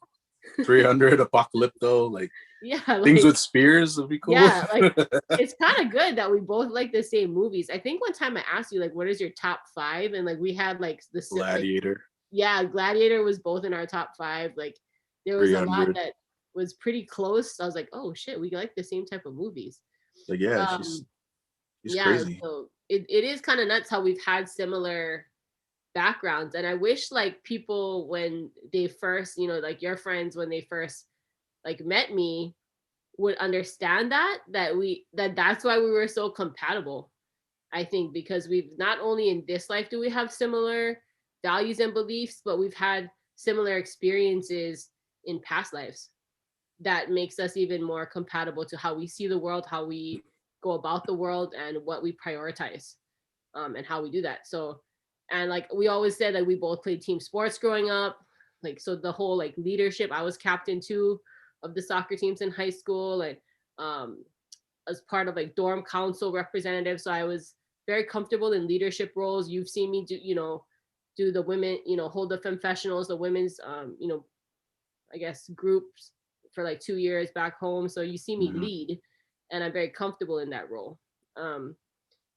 300 Apocalypto, like, like, things with spears would be cool. Yeah, like, it's kind of good that we both like the same movies. I think one time I asked you, like, what is your top 5? And like, we had like the Gladiator. Like, Gladiator was both in our top 5. Like, there was 300. A lot that was pretty close. So I was like, oh shit, we like the same type of movies. Like, she's crazy. So it is kind of nuts how we've had similar backgrounds. And I wish like people, when they first, like your friends, when they first like met me, would understand that's why we were so compatible. I think because we've not only in this life do we have similar values and beliefs, but we've had similar experiences in past lives that makes us even more compatible to how we see the world, how we go about the world, and what we prioritize, and how we do that. So, and like we always said, like we both played team sports growing up. Like, so the whole like leadership, I was captain too of the soccer teams in high school, and as part of like dorm council representative. So I was very comfortable in leadership roles. You've seen me do the women, hold the confessionals, the women's, I guess groups for like 2 years back home. So you see me lead, and I'm very comfortable in that role. So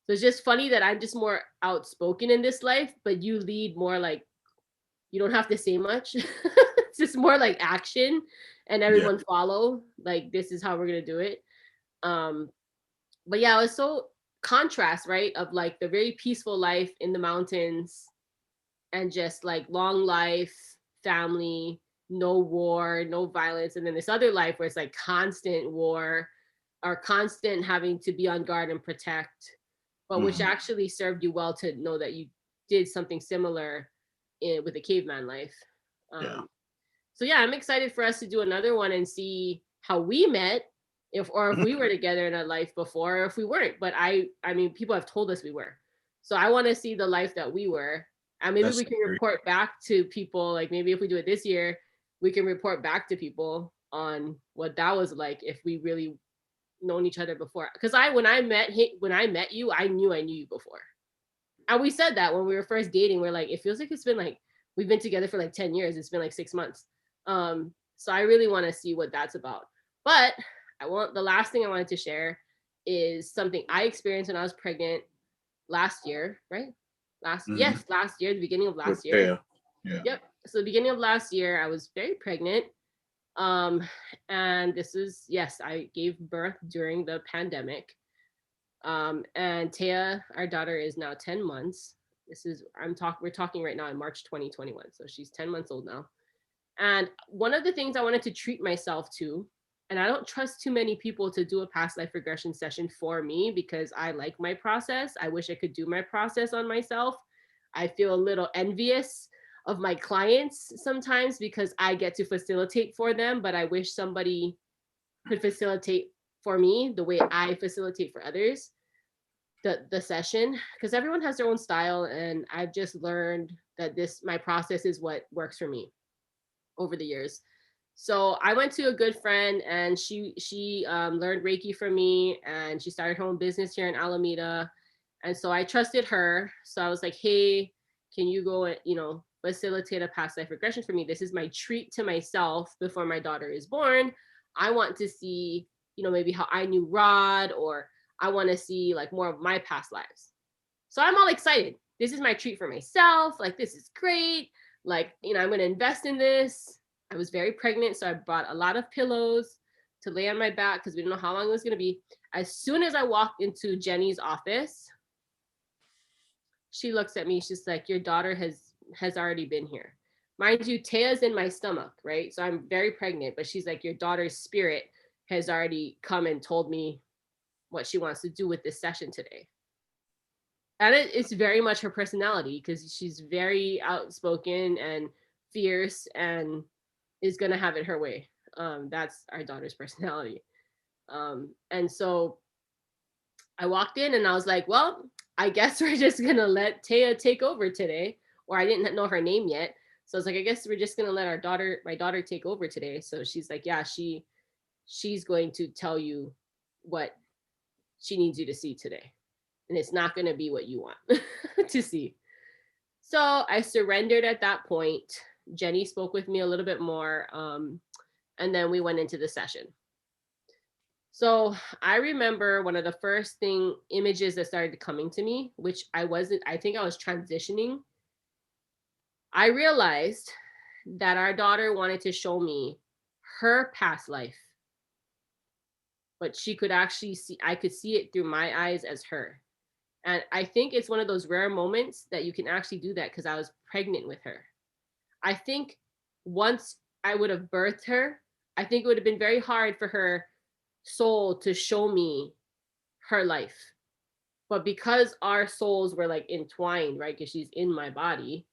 it's just funny that I'm just more outspoken in this life, but you lead more like, you don't have to say much. It's just more like action, and everyone follow. Like, this is how we're gonna do it. But yeah, it was so contrast, right? Of like the very peaceful life in the mountains, and just like long life, family, no war, no violence, and then this other life where it's like constant war, or constant having to be on guard and protect, but which actually served you well to know that you did something similar with the caveman life. So yeah, I'm excited for us to do another one and see how we met, if we were together in a life before, or if we weren't. But I mean, people have told us we were. So I want to see the life that we were. And maybe That's we can scary. report back to people, like maybe if we do it this year, we can report back to people on what that was like if we really known each other before. Because when I met you, I knew you before. And we said that when we were first dating, we're like, it feels like it's been like we've been together for like 10 years. It's been like 6 months. So I really want to see what that's about. But the last thing I wanted to share is something I experienced when I was pregnant last year, right? Last year, the beginning of last year. Yeah. Yep. So the beginning of last year, I was very pregnant. And this is, yes, I gave birth during the pandemic. And Taya, our daughter, is now 10 months. We're talking right now in March 2021. So she's 10 months old now. And one of the things I wanted to treat myself to, and I don't trust too many people to do a past life regression session for me because I like my process. I wish I could do my process on myself. I feel a little envious of my clients sometimes because I get to facilitate for them, but I wish somebody could facilitate for me the way I facilitate for others the session, because everyone has their own style, and I've just learned that my process is what works for me over the years. So I went to a good friend, and she learned Reiki from me, and she started her own business here in Alameda. And so I trusted her. So I was like, hey, can you go and, facilitate a past life regression for me? This is my treat to myself before my daughter is born. I want to see, maybe how I knew Rod, or I want to see like more of my past lives. So I'm all excited. This is my treat for myself. Like, this is great. Like, I'm going to invest in this. I was very pregnant, so I brought a lot of pillows to lay on my back because we didn't know how long it was going to be. As soon as I walked into Jenny's office, she looks at me. She's like, your daughter has already been here. Mind you, Taya's in my stomach, right? So I'm very pregnant, but she's like, your daughter's spirit has already come and told me what she wants to do with this session today. And it's very much her personality because she's very outspoken and fierce and is going to have it her way. That's our daughter's personality. And so I walked in and I was like, well, I guess we're just going to let Taya take over today. Or I didn't know her name yet. So I was like, I guess we're just going to let my daughter take over today. So she's like, yeah, she's going to tell you what she needs you to see today. And it's not going to be what you want to see. So I surrendered at that point. Jenny spoke with me a little bit more. And then we went into the session. So I remember one of the first images that started coming to me, which I think I was transitioning. I realized that our daughter wanted to show me her past life, but she could actually I could see it through my eyes as her. And I think it's one of those rare moments that you can actually do that because I was pregnant with her. I think once I would have birthed her, I think it would have been very hard for her soul to show me her life. But because our souls were like entwined, right? Because she's in my body,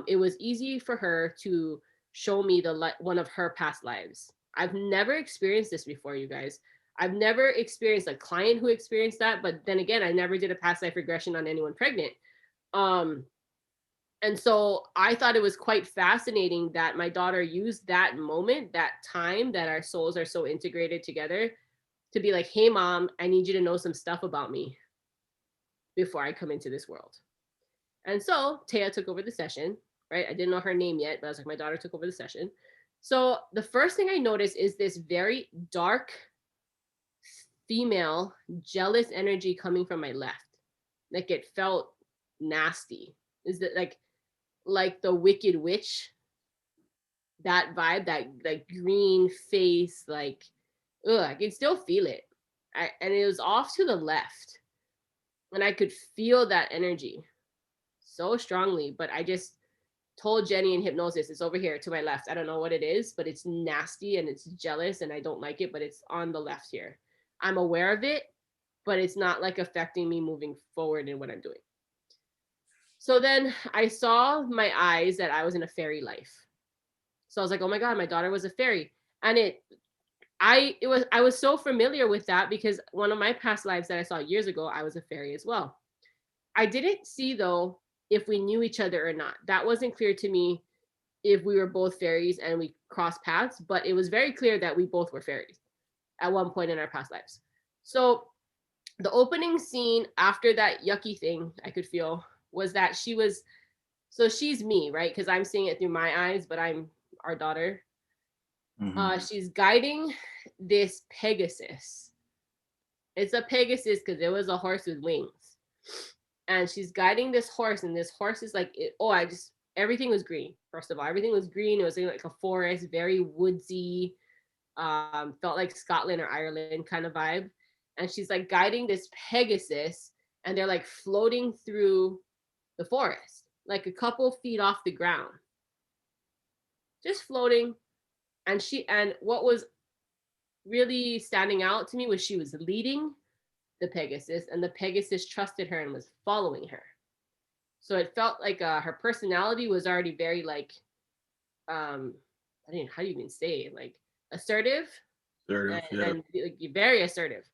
it was easy for her to show me one of her past lives. I've never experienced this before, you guys. I've never experienced a client who experienced that, but then again, I never did a past life regression on anyone pregnant. And so I thought it was quite fascinating that my daughter used that moment, that time that our souls are so integrated together, to be like, hey, Mom, I need you to know some stuff about me before I come into this world. And so Taya took over the session, right? I didn't know her name yet, but I was like, my daughter took over the session. So the first thing I noticed is this very dark female jealous energy coming from my left. Like, it felt nasty. Is that like the Wicked Witch? That vibe, that like green face, like, ugh, I can still feel it. And it was off to the left. And I could feel that energy so strongly, but I just told Jenny in hypnosis, it's over here to my left. I don't know what it is, but it's nasty and it's jealous and I don't like it, but it's on the left here. I'm aware of it, but it's not like affecting me moving forward in what I'm doing. So then I saw my eyes that I was in a fairy life. So I was like, oh my God, my daughter was a fairy. And I was so familiar with that because one of my past lives that I saw years ago, I was a fairy as well. I didn't see though if we knew each other or not. That wasn't clear to me if we were both fairies and we crossed paths, but it was very clear that we both were fairies at one point in our past lives. So the opening scene after that yucky thing I could feel was that she's me, right? Because I'm seeing it through my eyes, but I'm our daughter. She's guiding this Pegasus. It's a Pegasus because it was a horse with wings. And she's guiding this horse, and this horse is like, everything was green. First of all, everything was green. It was like a forest, very woodsy, felt like Scotland or Ireland kind of vibe. And she's like guiding this Pegasus, and they're like floating through the forest, like a couple feet off the ground, just floating. And what was really standing out to me was she was leading the Pegasus, and the Pegasus trusted her and was following her. So it felt like her personality was already very like, I don't know how do you even say it? Like assertive, and like, very assertive.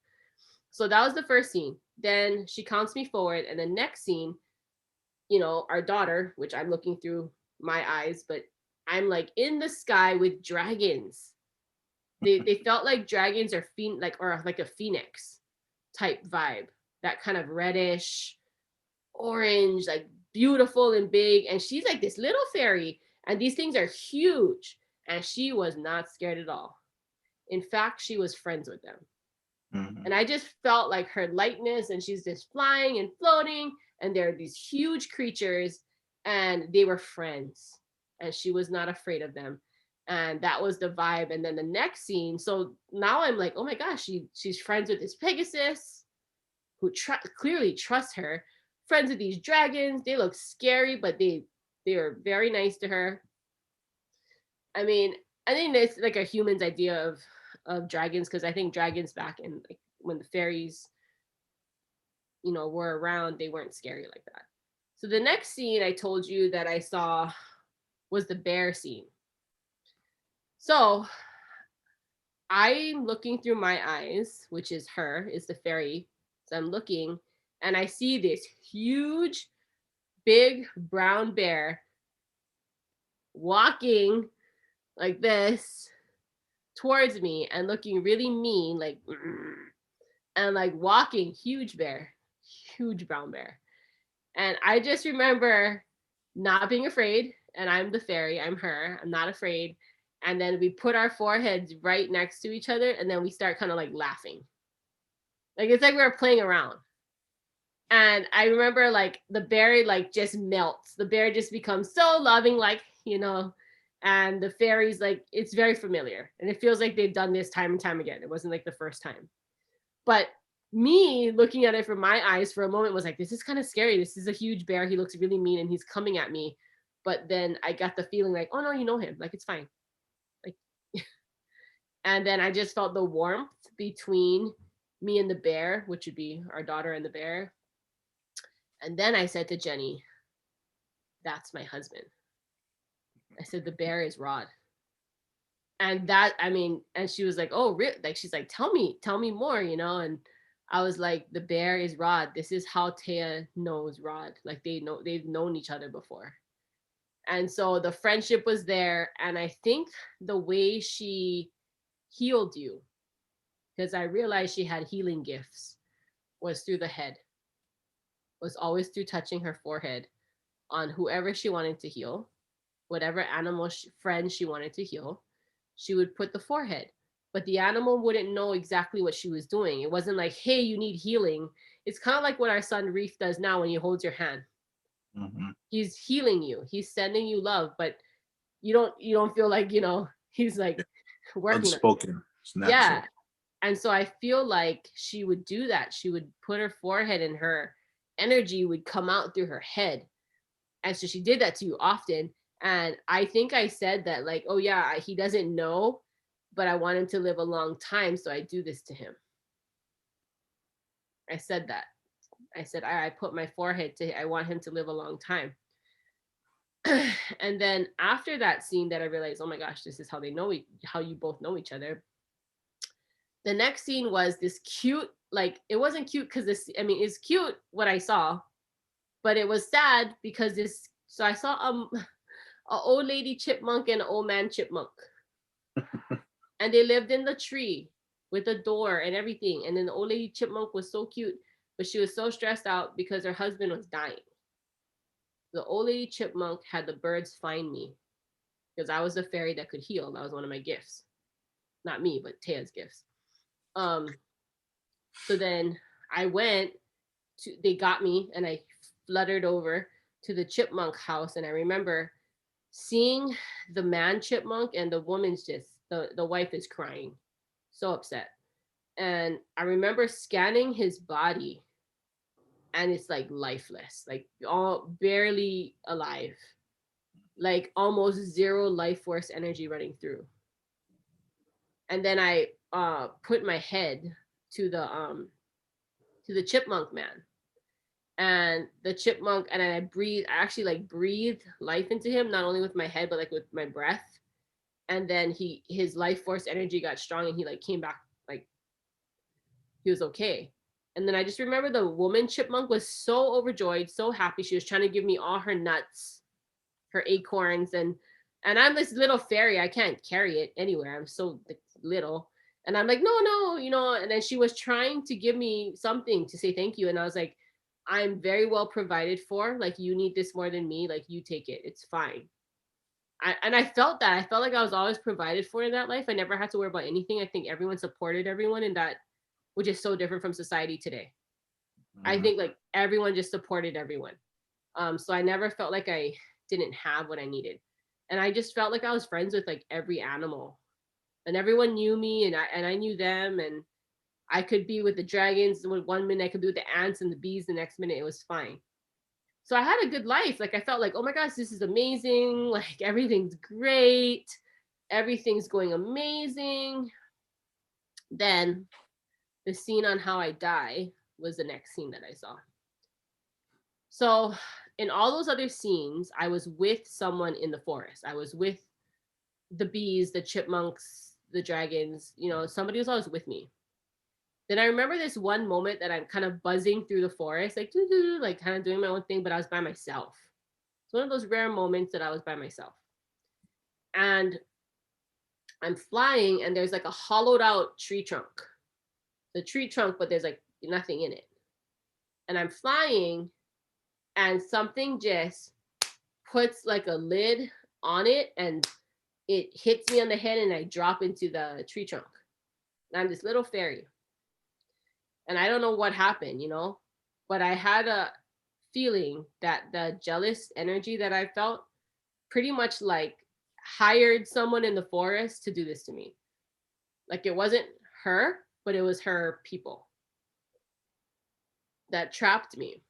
So that was the first scene. Then she counts me forward, and the next scene, our daughter, which I'm looking through my eyes, but I'm like in the sky with dragons. They felt like dragons or like a phoenix type vibe. That kind of reddish, orange, like beautiful and big. And she's like this little fairy, and these things are huge. And she was not scared at all. In fact, she was friends with them. And I just felt like her lightness, and she's just flying and floating, and there are these huge creatures, and they were friends, and she was not afraid of them. And that was the vibe. And then the next scene, so now I'm like, oh my gosh, she's friends with this Pegasus who clearly trusts her, friends with these dragons. They look scary, but they are very nice to her. I mean, I think it's like a human's idea of dragons, because I think dragons back in like when the fairies, were around, they weren't scary like that. So the next scene I told you that I saw was the bear scene. So I'm looking through my eyes, which is the fairy. So I'm looking, and I see this huge, big brown bear walking like this towards me and looking really mean, like, and like walking, huge brown bear. And I just remember not being afraid. And I'm the fairy, I'm her, I'm not afraid. And then we put our foreheads right next to each other, and then we start kind of like laughing. Like it's like we were playing around. And I remember like the bear like just melts. The bear just becomes so loving, like, and the fairies, like, it's very familiar. And it feels like they've done this time and time again. It wasn't like the first time. But me looking at it from my eyes for a moment was like, this is kind of scary. This is a huge bear. He looks really mean and he's coming at me. But then I got the feeling like, oh no, you know him. Like, it's fine. Like, and then I just felt the warmth between me and the bear, which would be our daughter and the bear. And then I said to Jenny, that's my husband. I said, the bear is Rod. And and she was like, oh, really? Like, she's like, tell me more, And I was like, the bear is Rod. This is how Taya knows Rod. Like, they've known each other before. And so the friendship was there. And I think the way she healed you, because I realized she had healing gifts, was through the head, was always through touching her forehead on whoever she wanted to heal, whatever animal friend she wanted to heal. She would put the forehead, but the animal wouldn't know exactly what she was doing. It wasn't like, hey, you need healing. It's kind of like what our son Reef does now when he holds your hand. Mm-hmm. He's healing you. He's sending you love, but you don't feel like, he's like working. Unspoken. Yeah. And so I feel like she would do that. She would put her forehead and her energy would come out through her head. And so she did that to you often. And I think I said that, like, oh yeah, he doesn't know, but I want him to live a long time, so I do this to him. I said that. I said, I put my forehead I want him to live a long time. And then after that scene that I realized, oh my gosh, this is how they know how you both know each other. The next scene was this cute, like it wasn't cute because this, I mean, it's cute what I saw, but it was sad because this. So I saw a old lady chipmunk and an old man chipmunk, and they lived in the tree with a door and everything. And then the old lady chipmunk was so cute, but she was so stressed out because her husband was dying. The old lady chipmunk had the birds find me because I was the fairy that could heal. That was one of my gifts. Not me, but Taya's gifts. So then I went to, they got me and I fluttered over to the chipmunk house. And I remember seeing the man chipmunk and the woman's just, the wife is crying, so upset. And I remember scanning his body and it's like lifeless, like all barely alive, like almost zero life force energy running through. And then I put my head to the chipmunk man, and the chipmunk, and I breathed, I actually like breathed life into him, not only with my head but like with my breath. And then his life force energy got strong and he like came back, like he was okay. And then I just remember the woman chipmunk was so overjoyed, so happy. She was trying to give me all her nuts, her acorns, and I'm this little fairy. I can't carry it anywhere. I'm so little. And I'm like, no, you know, and then she was trying to give me something to say thank you. And I was like, I'm very well provided for. Like, you need this more than me. Like, you take it. It's fine. I felt that. I felt like I was always provided for in that life. I never had to worry about anything. I think everyone supported everyone in that, which is so different from society today. I think like everyone just supported everyone. So I never felt like I didn't have what I needed. And I just felt like I was friends with like every animal. And everyone knew me and I knew them, and I could be with the dragons one minute, I could be with the ants and the bees the next minute. It was fine. So I had a good life. Like I felt like, oh my gosh, this is amazing. Like everything's great. Everything's going amazing. Then the scene on how I die was the next scene that I saw. So in all those other scenes, I was with someone in the forest. I was with the bees, the chipmunks, the dragons, you know, somebody was always with me. Then I remember this one moment that I'm kind of buzzing through the forest, like, like kind of doing my own thing, but I was by myself. It's one of those rare moments that I was by myself. And I'm flying and there's like a hollowed out tree trunk. The tree trunk, but there's like nothing in it. And I'm flying and something just puts like a lid on it and it hits me on the head and I drop into the tree trunk. And I'm this little fairy. And I don't know what happened, you know, but I had a feeling that the jealous energy that I felt pretty much like hired someone in the forest to do this to me. Like it wasn't her, but it was her people that trapped me.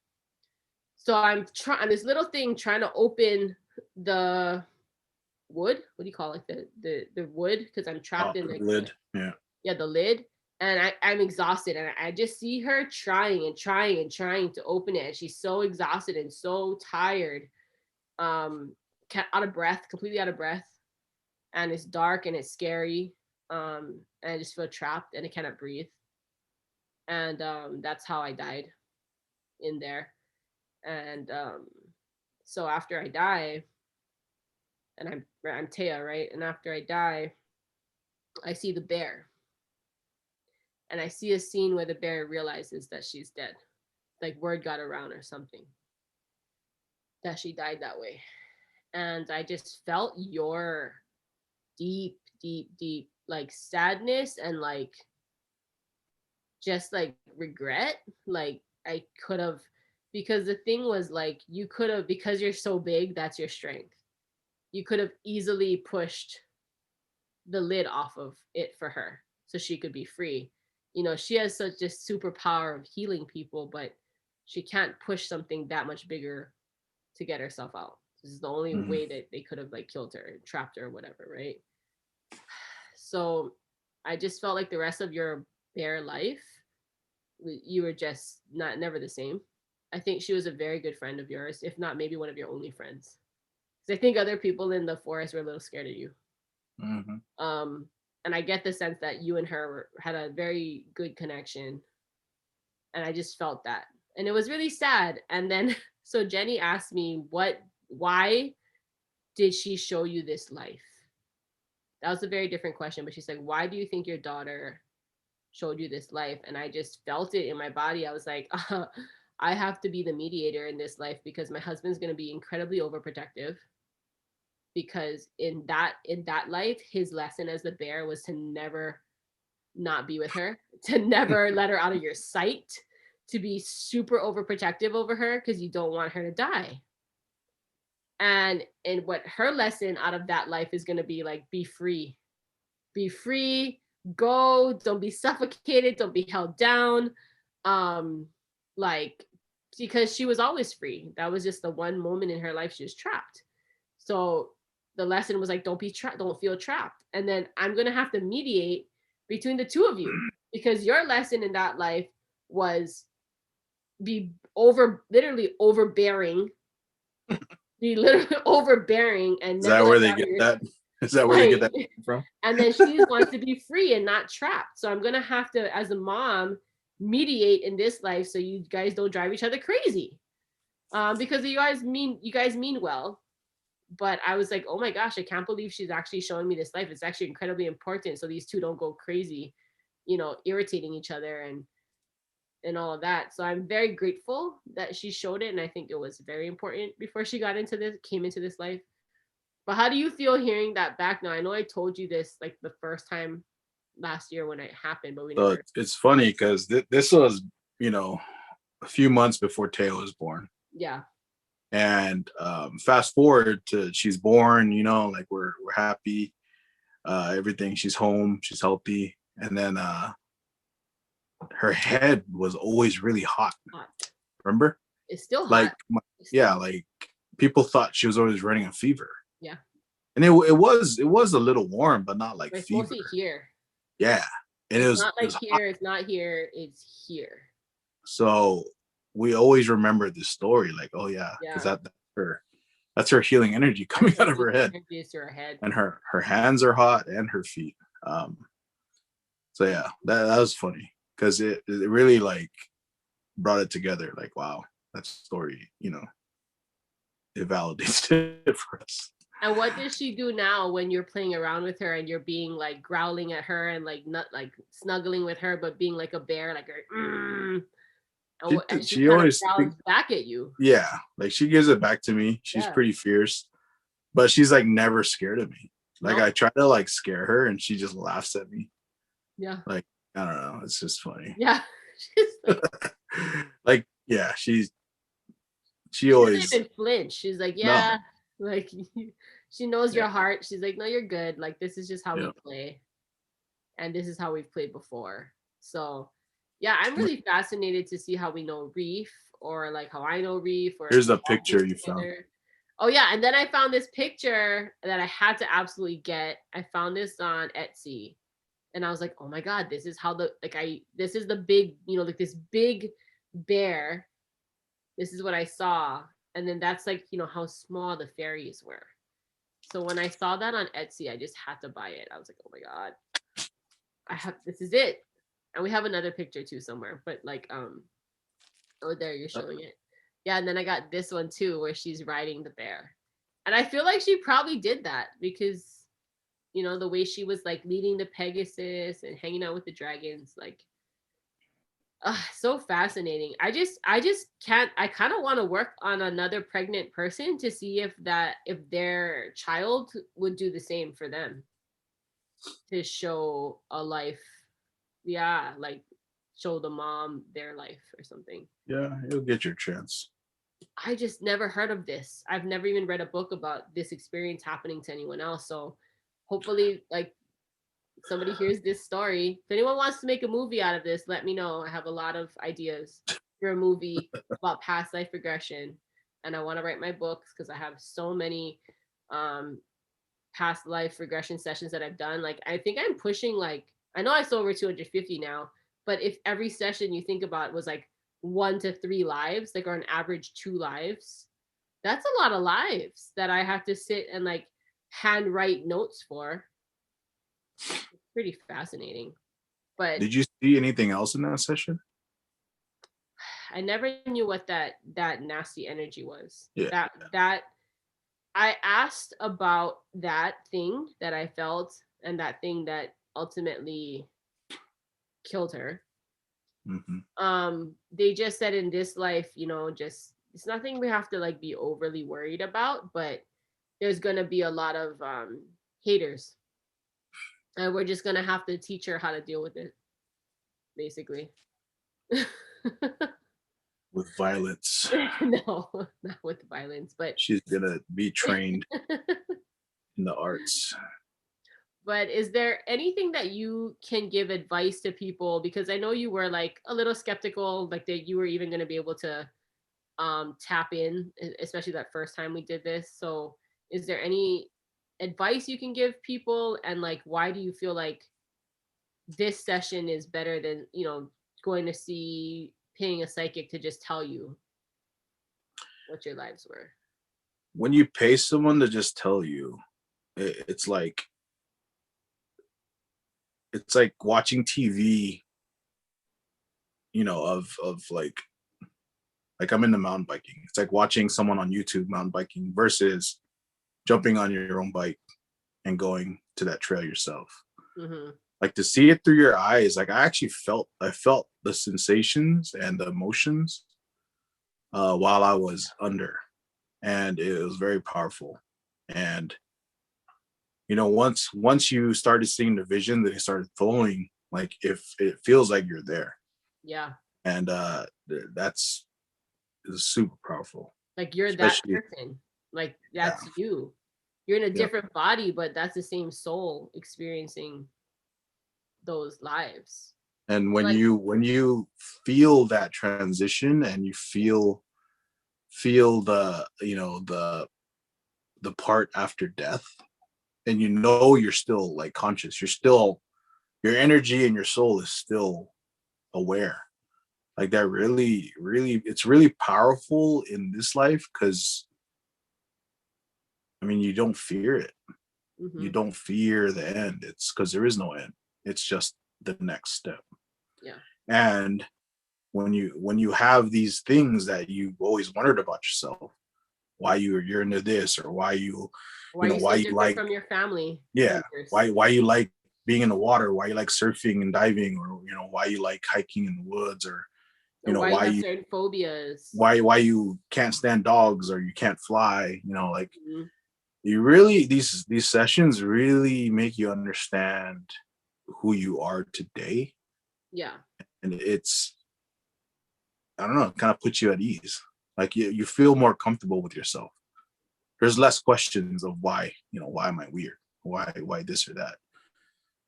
So I'm trying this little thing trying to open the wood. What do you call it? The wood, because I'm trapped in like lid. Yeah, the lid. And I'm exhausted. And I just see her trying to open it. And she's so exhausted and so tired. Out of breath, completely out of breath. And it's dark and it's scary. And I just feel trapped and I cannot breathe. And that's how I died in there. And so after I die, and I'm Taya, right? And after I die, I see the bear. And I see a scene where the bear realizes that she's dead. Like word got around or something. That she died that way. And I just felt your deep, deep, deep like sadness and like just like regret. Like I could have, because the thing was like you could have, because you're so big, that's your strength. You could have easily pushed the lid off of it for her so she could be free. You know, she has such a superpower of healing people, but she can't push something that much bigger to get herself out. This is the only way that they could have like killed her, trapped her, or whatever, right? So I just felt like the rest of your bear life, you were just never the same. I think she was a very good friend of yours, if not maybe one of your only friends. Because I think other people in the forest were a little scared of you. And I get the sense that you and her had a very good connection. And I just felt that. And it was really sad. And then, so Jenny asked me, why did she show you this life? That was a very different question. But she's like, why do you think your daughter showed you this life? And I just felt it in my body. I was like, I have to be the mediator in this life because my husband's going to be incredibly overprotective. Because in that life, his lesson as the bear was to never not be with her, to never let her out of your sight, to be super overprotective over her because you don't want her to die. And what her lesson out of that life is going to be like, be free, go, don't be suffocated, don't be held down. Like, because she was always free. That was just the one moment in her life she was trapped. So the lesson was like, don't feel trapped. And then I'm going to have to mediate between the two of you because your lesson in that life was literally overbearing, and is that where they get that? Is that where they get that from? And then she wants to be free and not trapped. So I'm going to have to, as a mom, mediate in this life so you guys don't drive each other crazy. Because you guys mean well. But I was like, oh my gosh, I can't believe she's actually showing me this life. It's actually incredibly important. So these two don't go crazy, irritating each other and all of that. So I'm very grateful that she showed it. And I think it was very important before she came into this life. But how do you feel hearing that back now? I know I told you this like the first time last year when it happened, but we never. It's funny because this was, a few months before Teo was born. Yeah. And fast forward to she's born, like we're happy, everything. She's home, she's healthy, and then her head was always really hot. Remember? It's still hot. Like like people thought she was always running a fever. Yeah. And it was a little warm, but not like it's fever. Mostly here. Yeah, and it's not like here. It's not here. It's here. So we always remember this story, like, oh yeah, because that's her healing energy coming out of her head. To her head. And her hands are hot and her feet. So yeah, that was funny because it really like brought it together. Like, wow, that story, it validates it for us. And what does she do now when you're playing around with her and you're being like growling at her and like not like snuggling with her, but being like a bear, like and she always growls back at you. Yeah, like she gives it back to me. She's pretty fierce, but she's like never scared of me. Like I try to like scare her and she just laughs at me. Yeah. Like, I don't know. It's just funny. Yeah. like, yeah, she always doesn't even flinch. She's like, yeah, no. Like she knows your heart. She's like, no, you're good. Like, this is just how we play. And this is how we've played before. So yeah, I'm really fascinated to see how we know Reef, or like how I know Reef. Or here's the picture you found. Oh yeah, and then I found this picture that I had to absolutely get. I found this on Etsy, and I was like, oh my god, this is how this is the big, like this big bear. This is what I saw, and then that's like, how small the fairies were. So when I saw that on Etsy, I just had to buy it. I was like, oh my god, this is it. And we have another picture too somewhere, but like, oh, there, you're showing it. Yeah, and then I got this one too, where she's riding the bear. And I feel like she probably did that because, the way she was like leading the Pegasus and hanging out with the dragons, like, so fascinating. I just can't, I kind of want to work on another pregnant person to see if their child would do the same for them, to show a life. Yeah, like show the mom their life or something. Yeah, you'll get your chance. I just never heard of this. I've never even read a book about this experience happening to anyone else. So hopefully, like, somebody hears this story. If anyone wants to make a movie out of this, let me know. I have a lot of ideas for a movie about past life regression. And I want to write my books because I have so many past life regression sessions that I've done. Like, I think I'm pushing, like, I know I saw over 250 now, but if every session you think about was like 1 to 3 lives, like, or an average 2 lives, that's a lot of lives that I have to sit and like hand write notes for. pretty fascinating. But Did you see anything else in that session? I never knew what that nasty energy was. Yeah. That I asked about that thing that I felt and that thing that ultimately killed her. They just said in this life, just it's nothing we have to like be overly worried about, but there's gonna be a lot of haters. And we're just gonna have to teach her how to deal with it, basically. With violence. No, not with violence, but She's gonna be trained in the arts. But is there anything that you can give advice to people? Because I know you were like a little skeptical, like that you were even going to be able to tap in, especially that first time we did this. So is there any advice you can give people? And like, why do you feel like this session is better than, going to see, paying a psychic to just tell you what your lives were? When you pay someone to just tell you, it's like watching TV, of like I'm into mountain biking. It's like watching someone on YouTube mountain biking versus jumping on your own bike and going to that trail yourself. Like to see it through your eyes. Like I felt the sensations and the emotions while I was under, and it was very powerful. And once you started seeing the vision, that it started flowing, like if it feels like you're there. Yeah. And that's super powerful. Like you're especially that person. Like that's you. You're in a different body, but that's the same soul experiencing those lives. And when you feel that transition and you feel the the part after death, and you're still like conscious, your energy and your soul is still aware, like that really it's really powerful in this life, because you don't fear it. You don't fear the end. It's because there is no end. It's just the next step. Yeah. And when you have these things that you always wondered about yourself, why you're into this, or why you like from your family. Yeah. Why you like being in the water, why you like surfing and diving, or why you like hiking in the woods, or why you have certain phobias. Why you can't stand dogs, or you can't fly, you really, these sessions really make you understand who you are today. Yeah. And it's, I don't know, it kind of puts you at ease. Like you feel more comfortable with yourself. There's less questions of why am I weird? Why this or that?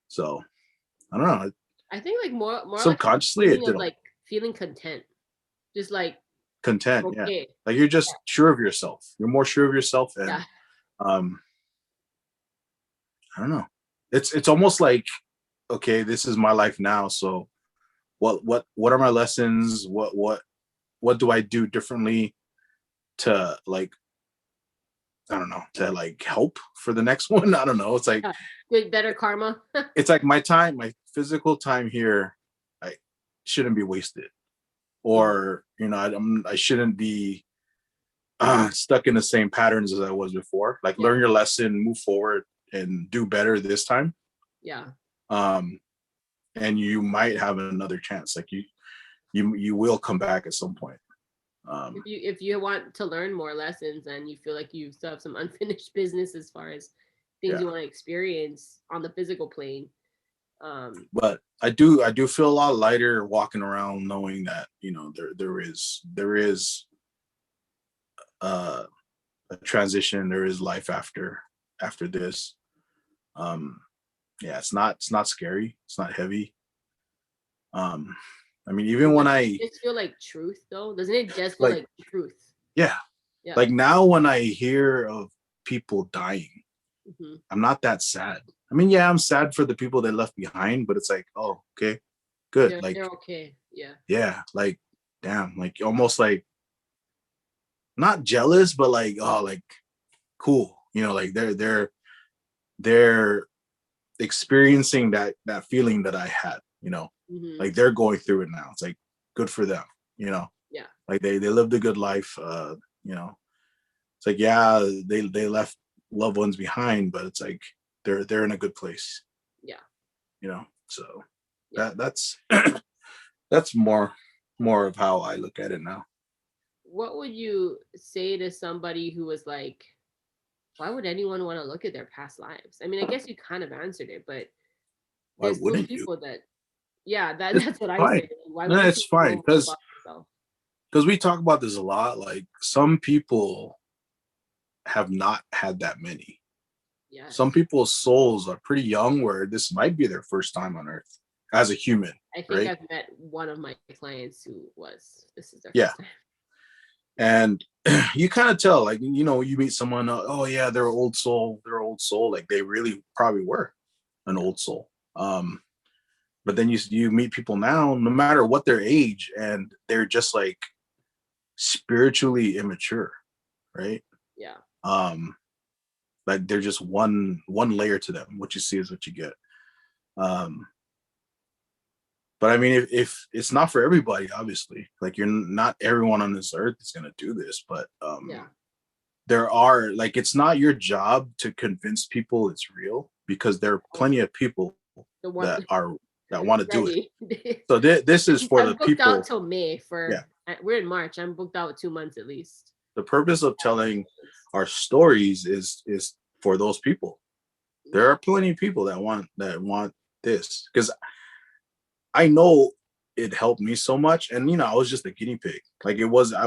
So I don't know. I think like more subconsciously like it did like feeling content. Just like content. Okay. Yeah. Like you're just sure of yourself. You're more sure of yourself. And I don't know. It's almost like, okay, this is my life now. So what are my lessons? What do I do differently to like, I don't know, to like help for the next one? I don't know. It's like good, better karma. It's like my physical time here, I shouldn't be wasted, or I shouldn't be stuck in the same patterns as I was before. Like learn your lesson, move forward, and do better this time. Yeah. And you might have another chance. Like you will come back at some point. If you want to learn more lessons and you feel like you still have some unfinished business as far as things you want to experience on the physical plane. But I do feel a lot lighter walking around knowing that there is a transition. There is life after this. It's not scary. It's not heavy. Even when I just feel like truth though, doesn't it just feel like truth? Yeah. Like now when I hear of people dying, I'm not that sad. I'm sad for the people they left behind, but it's like, oh, okay, good. They're okay. Yeah. Yeah. Like, damn, like almost like not jealous, but like, oh, like cool. Like they're experiencing that feeling that I had, Mhm. like they're going through it now. It's like good for them, Yeah. like they lived a good life. It's like, yeah, they left loved ones behind, but it's like they're in a good place, Yeah. So Yeah. that's that's more of how I look at it now. What would you say to somebody who was like, why would anyone want to look at their past lives? I mean, I guess you kind of answered it, but Why there's still wouldn't you? people that, yeah, It's that's what I fine. say. Why No, wouldn't it's you fine know more because about yourself? we talk about this a lot. Like some people have not had that many. Some Yes. people's souls are pretty young where this might be their first time on earth as a human, I think right? I've met one of my clients who this is their Yeah. first time. And you kind of tell, like, you meet someone, oh yeah, they're old soul. Like they really probably were an old soul. But then you meet people now, no matter what their age, and they're just like spiritually immature, right? Yeah. Like they're just one layer to them. What you see is what you get. Um, but I mean, if it's not for everybody, obviously, like you're not everyone on this earth is gonna do this, but Yeah. there are, like, it's not your job to convince people it's real, because there are plenty of people The one that want to do it. ready. So this is for I'm the booked out people. till May Yeah. we're in March. I'm booked out 2 months at least. The purpose of telling our stories is for those people. There are plenty of people that want this, because I know it helped me so much, and I was just a guinea pig. Like it was, I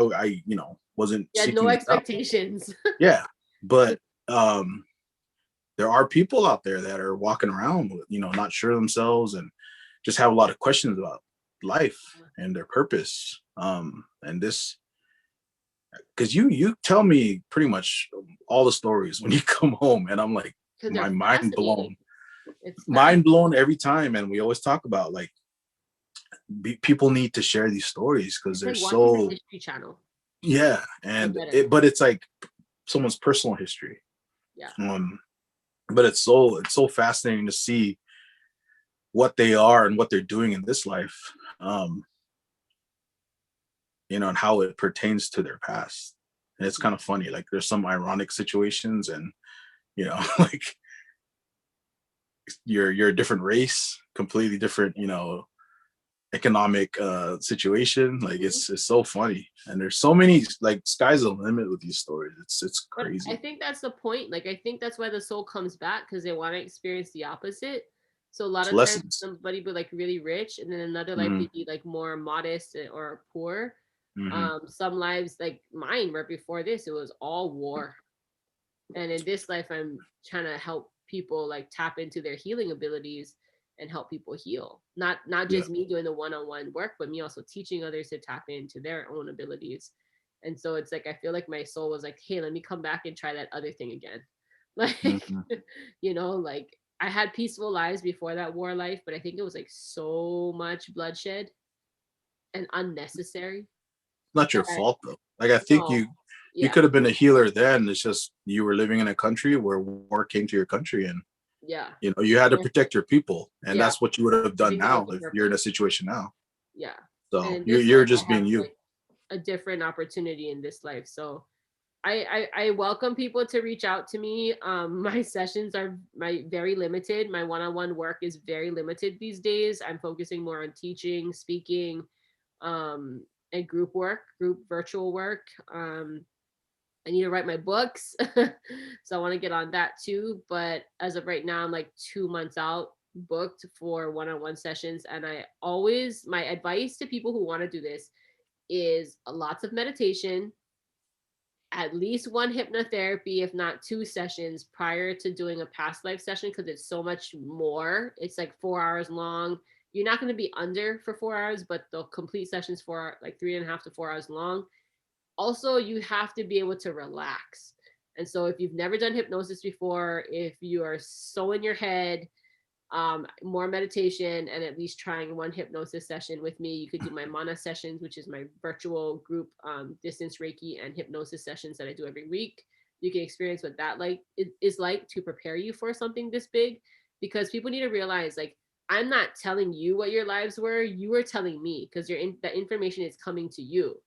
wasn't You had no seeking it out. expectations. Yeah, but there are people out there that are walking around with, not sure themselves, and just have a lot of questions about life and their purpose. And this, because you tell me pretty much all the stories when you come home, and I'm like, Because my they're mind blown, fascinating. It's mind blown every time. And we always talk about, like, people need to share these stories because It's they're like watching the so, History Channel, yeah, but and better. but it's like someone's personal history. Yeah. But it's so fascinating to see what they are and what they're doing in this life, um and how it pertains to their past. And it's kind of funny, like there's some ironic situations, and like you're a different race, completely different, economic situation. Like Mhm. it's so funny, and there's so many, like, sky's the limit with these stories. It's But I crazy. think that's the point. Like, I think that's why the soul comes back because they want to experience the opposite. So a lot It's of times lessons. somebody be like really rich, and then another life Hmm. they'd be like more modest or poor. Hmm. Some lives like mine right before this, it was all war. And in this life, I'm trying to help people like tap into their healing abilities and help people heal. Not Yeah. just me doing the one-on-one work, but me also teaching others to tap into their own abilities. And so it's like I feel like my soul was like, hey, let me come back and try that other thing again. Like, Hmm. like I had peaceful lives before that war life, but I think it was like so much bloodshed and unnecessary Not your that fault though. Like I think no, you yeah, could have been a healer then. It's just you were living in a country where war came to your country, and yeah, you had to yeah, protect your people, and yeah. that's what you would have I done think that was now the if you're in a purpose. situation now. Yeah. And So in this you're life, I just have being you. like a different opportunity in this life. So I welcome people to reach out to me. My sessions are very limited. My one-on-one work is very limited these days. I'm focusing more on teaching, speaking, um, and group work, group virtual work. I need to write my books. So I want to get on that too. But as of right now, I'm like 2 months out booked for one-on-one sessions. And my advice to people who want to do this is lots of meditation, at least one hypnotherapy, if not two sessions prior to doing a past life session, because it's so much more. It's like 4 hours long. You're not going to be under for 4 hours, but the complete sessions for like 3.5 to 4 hours long. Also, you have to be able to relax. And so if you've never done hypnosis before, if you are so in your head, more meditation, and at least trying one hypnosis session with me. You could do my mana sessions, which is my virtual group distance Reiki and hypnosis sessions that I do every week. You can experience what that is like to prepare you for something this big. because people need to realize, like, I'm not telling you what your lives were. You are telling me, because that information is coming to you,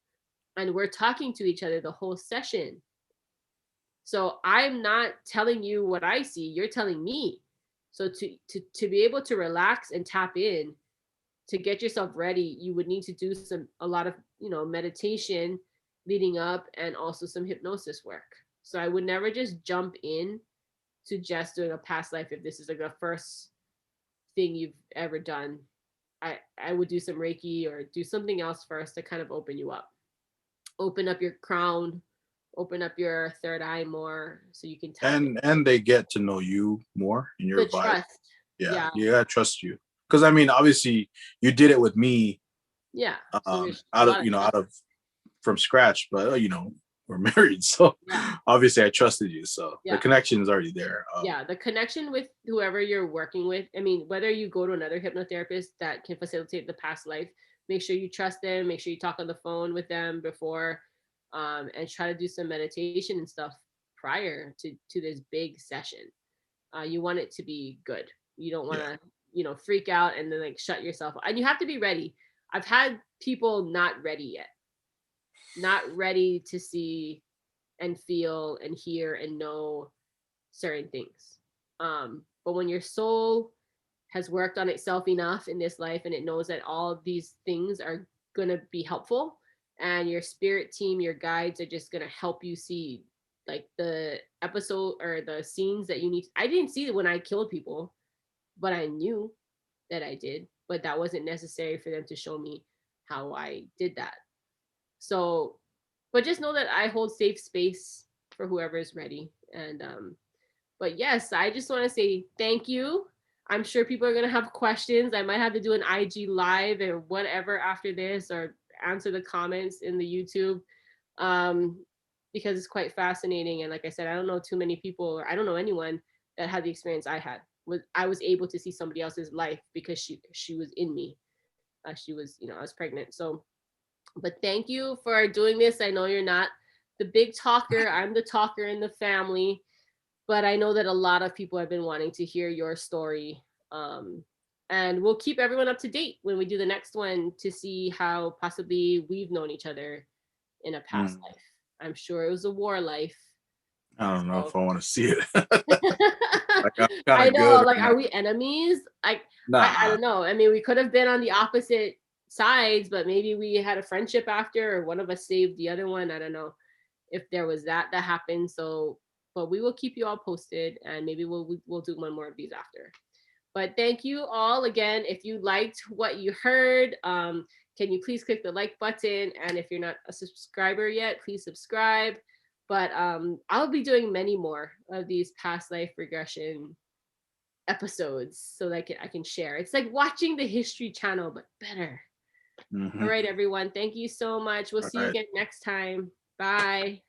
and we're talking to each other the whole session. So I'm not telling you what I see. You're telling me. So to be able to relax and tap in, to get yourself ready, you would need to do a lot of, meditation leading up, and also some hypnosis work. So I would never just jump in to just doing a past life if this is like the first thing you've ever done. I would do some Reiki or do something else first to kind of open up your crown, open up your third eye more, so you can tap in. And they get to know you more in your The vibe. trust. Yeah, you gotta trust you. Because I mean, obviously, you did it with me. Yeah. So out of from scratch, but we're married, so obviously I trusted you. So the connection is already there. The connection with whoever you're working with. I mean, whether you go to another hypnotherapist that can facilitate the past life, make sure you trust them. Make sure you talk on the phone with them before, and try to do some meditation and stuff prior to this big session. You want it to be good. You don't want to, freak out and then like shut yourself. And you have to be ready. I've had people not ready yet, not ready to see and feel and hear and know certain things. But when your soul has worked on itself enough in this life, and it knows that all of these things are going to be helpful, and your spirit team, your guides are just going to help you see like the episode or the scenes that you need. I didn't see it when I killed people, but I knew that I did, but that wasn't necessary for them to show me how I did that. So, but just know that I hold safe space for whoever is ready. And but yes, I just want to say thank you. I'm sure people are gonna have questions. I might have to do an IG live or whatever after this, or answer the comments in the YouTube, because it's quite fascinating. And like I said, I don't know too many people, or I don't know anyone that had the experience I had. I was able to see somebody else's life because she was in me. She was, I was pregnant. So, but thank you for doing this. I know you're not the big talker. I'm the talker in the family, but I know that a lot of people have been wanting to hear your story. And we'll keep everyone up to date when we do the next one to see how possibly we've known each other in a past life. I'm sure it was a war life. I don't know if I want to see it. I know, like, are we enemies? Like, nah. I don't know. I mean, we could have been on the opposite sides, but maybe we had a friendship after, or one of us saved the other one. I don't know if there was that happened. So, but we will keep you all posted, and maybe we'll do one more of these after. But thank you all again. If you liked what you heard, can you please click the like button? And if you're not a subscriber yet, please subscribe. But I'll be doing many more of these past life regression episodes so that I can share. It's like watching the History Channel, but better. All right, everyone. Thank you so much. We'll see you again next time. Bye.